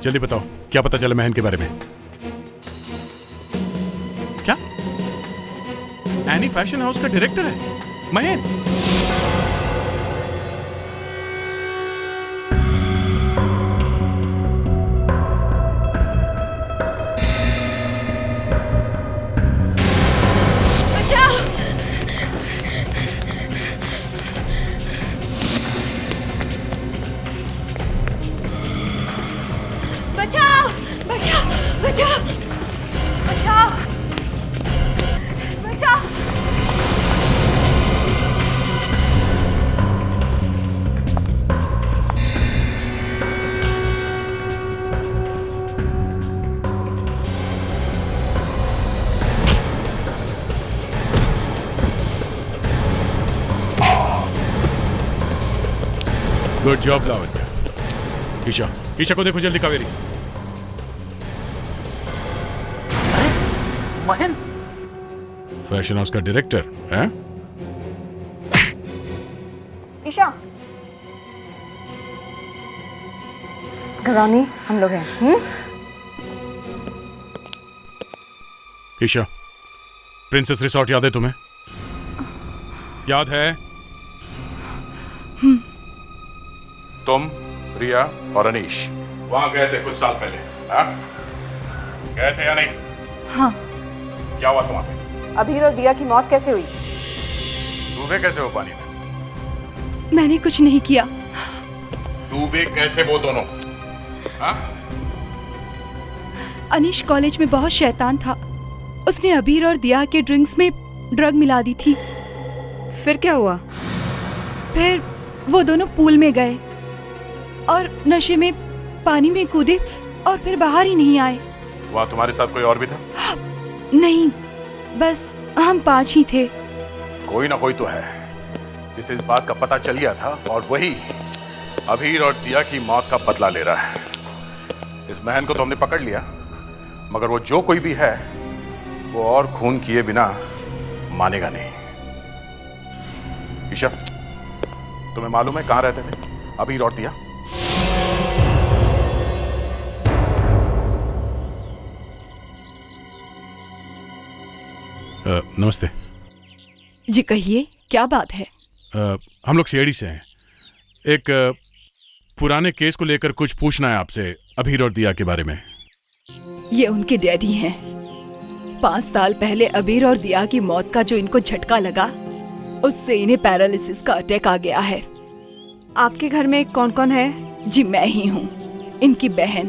जल्दी बताओ, क्या पता चला महन के बारे में? क्या एनी फैशन हाउस का डायरेक्टर है महन? बचाओ! बचाओ! बचाओ! बचाओ! बचाओ! Good job Lavanya. ईशा, ईशा को देखो जल्दी। कावेरी। महन? फैशन हाउस का डायरेक्टर है? ईशा, घबराओ नहीं, हम लोग हैं। ईशा, प्रिंसेस रिसोर्ट याद है तुम्हें? याद है? तुम, रिया और अनीश वहां गए थे कुछ साल पहले, हाँ? गए थे या नहीं? हाँ। क्या हुआ था वहां पे? अबीर और दिया की मौत कैसे हुई? डूबे कैसे हो पानी में? मैंने कुछ नहीं किया। डूबे कैसे वो दोनों? हाँ? अनीश कॉलेज में बहुत शैतान था। उसने अबीर और दिया के ड्रिंक्स में ड्रग मिला दी थी। फिर क्या हुआ? फिर वो दोनों पूल में गए और नशे में पानी में कूदे और फिर बाहर ही नहीं आए। वहां तुम्हारे साथ कोई और भी था? नहीं, बस हम 5 ही थे। कोई ना कोई तो है जिसे इस बात का पता चल गया था और वही अबीर और दिया की मौत का बदला ले रहा है। इस महन को तो हमने पकड़ लिया, मगर वो जो कोई भी है वो और खून किए बिना मानेगा नहीं। ईशा, तुम्हें मालूम है कहाँ रहते थे अभी और दिया? नमस्ते जी कहिए, क्या बात है? हम लोग सीआईडी से हैं। एक पुराने केस को लेकर कुछ पूछना है आपसे, अभीर और दिया के बारे में। ये उनके डैडी हैं। 5 साल पहले अबीर और दिया की मौत का जो इनको झटका लगा, उससे इन्हें पैरालिसिस का अटैक आ गया है। आपके घर में कौन कौन है? जी मैं ही हूँ, इनकी बहन।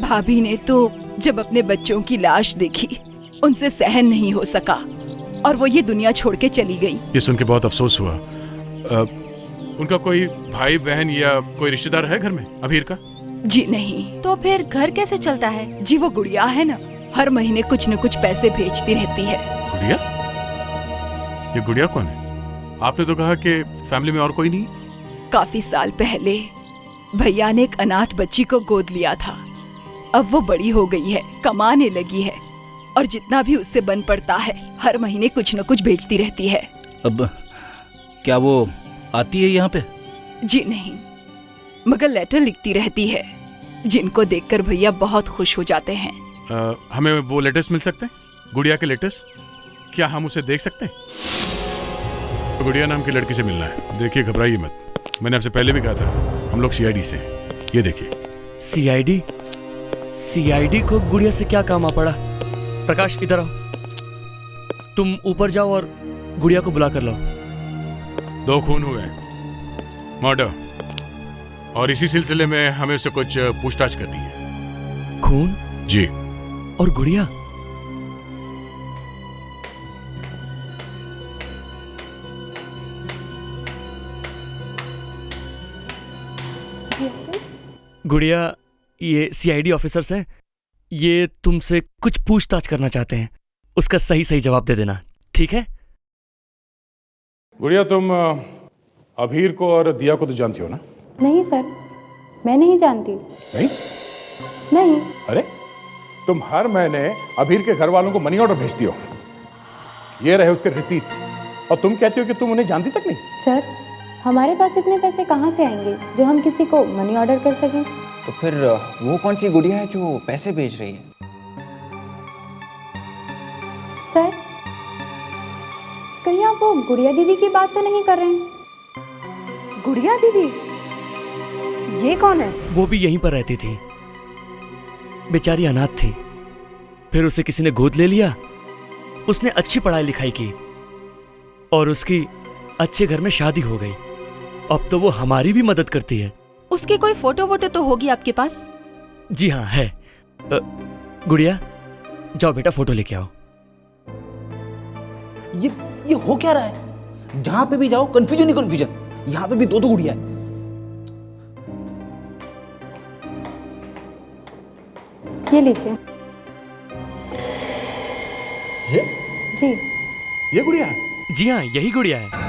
भाभी ने तो जब अपने बच्चों की लाश देखी, उनसे सहन नहीं हो सका और वो ये दुनिया छोड़ के चली गई। ये सुन के बहुत अफसोस हुआ। उनका कोई भाई बहन या कोई रिश्तेदार है घर में अभीर का? जी नहीं। तो फिर घर कैसे चलता है? जी वो गुड़िया है ना, हर महीने कुछ न कुछ पैसे भेजती रहती है। गुड़िया? ये गुड़िया कौन है? आपने तो कहा कि फैमिली में और कोई नहीं। काफी साल पहले भैया ने एक अनाथ बच्ची को गोद लिया था। अब वो बड़ी हो गई है, कमाने लगी है और जितना भी उससे बन पड़ता है हर महीने कुछ न कुछ भेजती रहती है। अब क्या वो आती है यहाँ पे? जी नहीं, मगर लेटर लिखती रहती है, जिनको देखकर भैया बहुत खुश हो जाते हैं। हमें वो लेटर्स मिल सकते हैं? गुड़िया के लेटर्स? क्या हम उसे देख सकते हैं? तो गुड़िया नाम की लड़की से मिलना है। देखिए घबराइए मत, मैंने आपसे पहले भी कहा था हम लोग सीआईडी से हैं। ये देखिए। सीआईडी? सीआईडी को गुड़िया से क्या काम आ पड़ा? प्रकाश इधर आओ, तुम ऊपर जाओ और गुड़िया को बुला कर लाओ। 2 खून हुए, मर्डर, और इसी सिलसिले में हमें उससे कुछ पूछताछ करनी है। खून? जी। और गुड़िया? गुड़िया, ये सीआईडी ऑफिसर्स हैं, ये तुमसे कुछ पूछताछ करना चाहते हैं। उसका सही सही जवाब दे देना, ठीक है? गुड़िया, तुम अभीर को और दिया को तो जानती हो ना? नहीं सर, मैं नहीं जानती। नहीं? नहीं। अरे, तुम हर महीने अभीर के घर वालों को मनी ऑर्डर भेजती हो। ये रहे उसके रिसीट्स, और तुम कहती हो कि तुम उन्हें जानती तक नहीं। सर, हमारे पास इतने पैसे कहाँ से आएंगे जो हम किसी को मनी ऑर्डर कर सकें? तो फिर वो कौन सी गुड़िया है जो पैसे भेज रही है? सर, कहीं आप वो गुड़िया दीदी की बात तो नहीं कर रहे हैं? गुड़िया दीदी? ये कौन है? वो भी यहीं पर रहती थी, बेचारी अनाथ थी। फिर उसे किसी ने गोद ले लिया, उसने अच्छी पढ़ाई लिखाई की और उसकी अच्छे घर में शादी हो गई। अब तो वो हमारी भी मदद करती है। उसकी कोई फोटो वोटो तो होगी आपके पास? जी हाँ है। गुड़िया, जाओ बेटा फोटो लेके आओ। ये हो क्या रहा है? जहां पे भी जाओ कंफ्यूजन ही कंफ्यूजन। यहाँ पे भी 2 गुड़िया है। ये लीजिए। ये? जी। ये गुड़िया है? जी हाँ, यही गुड़िया है।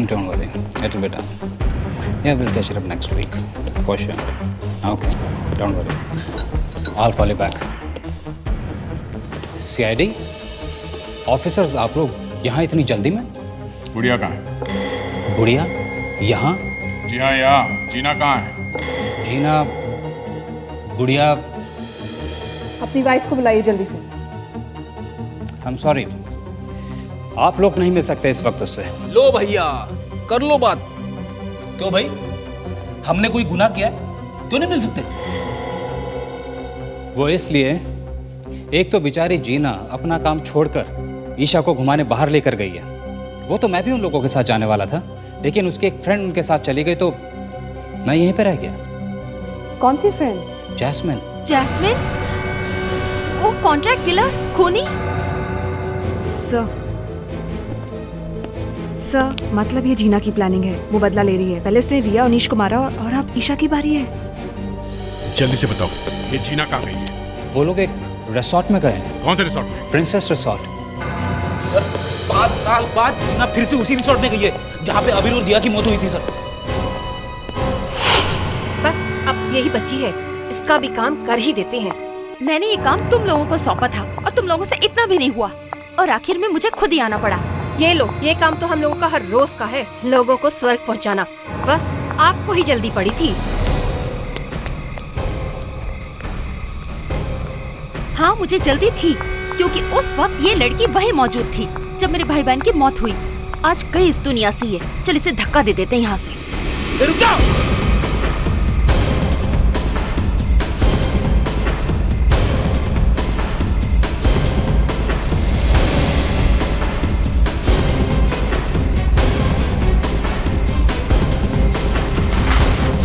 Don't worry, it'll be done. Yeah, we'll catch it up next week, for sure. Okay, don't worry. I'll call you back. CID? Officers, आप लोग यहाँ इतनी जल्दी में? गुड़िया कहाँ है? गुड़िया? यहाँ? जी हाँ, यहाँ। जीना कहाँ है? जीना, गुड़िया। अपनी वाइफ को बुलाइए जल्दी से। I'm sorry. आप लोग नहीं मिल सकते इस वक्त उससे। लो भैया, कर लो बात। क्यों भाई, हमने कोई गुनाह किया है? क्यों नहीं मिल सकते? वो इसलिए, एक तो बेचारी जीना अपना काम छोड़कर ईशा को घुमाने बाहर लेकर गई है। वो तो मैं भी उन लोगों के साथ जाने वाला था, लेकिन उसकी एक फ्रेंड उनके साथ चली गई तो मैं यहीं पे रह गया। कौन सी फ्रेंड? जैस्मिन। जैस्मिन? वो कॉन्ट्रैक्ट किलर, खूनी? सर, मतलब ये जीना की प्लानिंग है। वो बदला ले रही है। पहले उसने रिया अनीश को मारा और अब ईशा की बारी है। जल्दी से बताओ, ये जीना कहाँ गई है? वो लोग एक रिसोर्ट में गए हैं। कौन से रिसोर्ट में? Princess resort. सर, 5 साल बाद जीना फिर से उसी रिसोर्ट में गई है जहाँ पे अबीर और दिया की मौत हुई थी। सर, बस अब यही बच्ची है, इसका भी काम कर ही देते हैं। मैंने ये काम तुम लोगों को सौंपा था और तुम लोगों से इतना भी नहीं हुआ और आखिर में मुझे खुद ही आना पड़ा। ये लो, ये काम तो हम लोगों का हर रोज का है, लोगों को स्वर्ग पहुंचाना। बस आपको ही जल्दी पड़ी थी। हाँ, मुझे जल्दी थी क्योंकि उस वक्त ये लड़की वहीं मौजूद थी जब मेरे भाई बहन की मौत हुई। आज कहीं इस दुनिया से है। चल इसे धक्का दे देते हैं यहाँ से। रुक जाओ।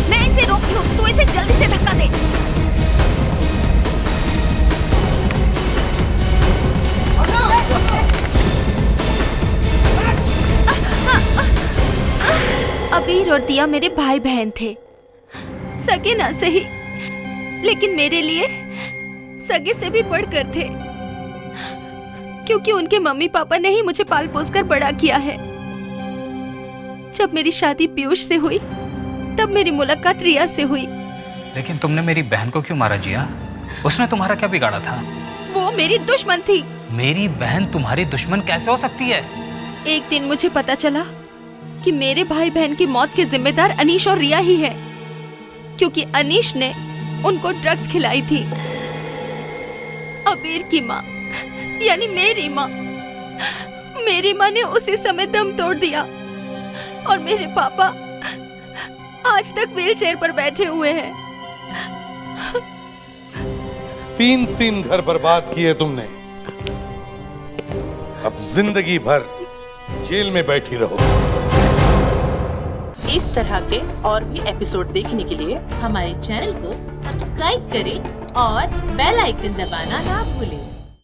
मैं इसे रोकी हूँ, तू इसे जल्दी से धक्का दे। अबीर और दिया मेरे भाई बहन थे, सगे ना सही लेकिन मेरे लिए सगे से भी बढ़कर थे, क्योंकि उनके मम्मी पापा ने ही मुझे पाल पोस कर बड़ा किया है। जब मेरी शादी पीयूष से हुई तब मेरी मुलाकात रिया से हुई। लेकिन तुमने मेरी बहन को क्यों मारा जिया? उसने तुम्हारा क्या बिगाड़ा था? वो मेरी दुश्मन थी। मेरी बहन तुम्हारी दुश्मन कैसे हो सकती है? एक दिन मुझे पता चला कि मेरे भाई बहन की मौत के जिम्मेदार अनीश और रिया ही है, क्योंकि अनीश ने उनको ड्रग्स खिलाई थी। अबीर की माँ यानी मेरी माँ ने उसी समय दम तोड़ दिया और मेरे पापा आज तक व्हीलचेयर पर बैठे हुए हैं। 3 घर बर्बाद किए तुमने, अब जिंदगी भर जेल में बैठी रहो। इस तरह के और भी एपिसोड देखने के लिए हमारे चैनल को सब्सक्राइब करें और बेल आइकन दबाना ना भूलें।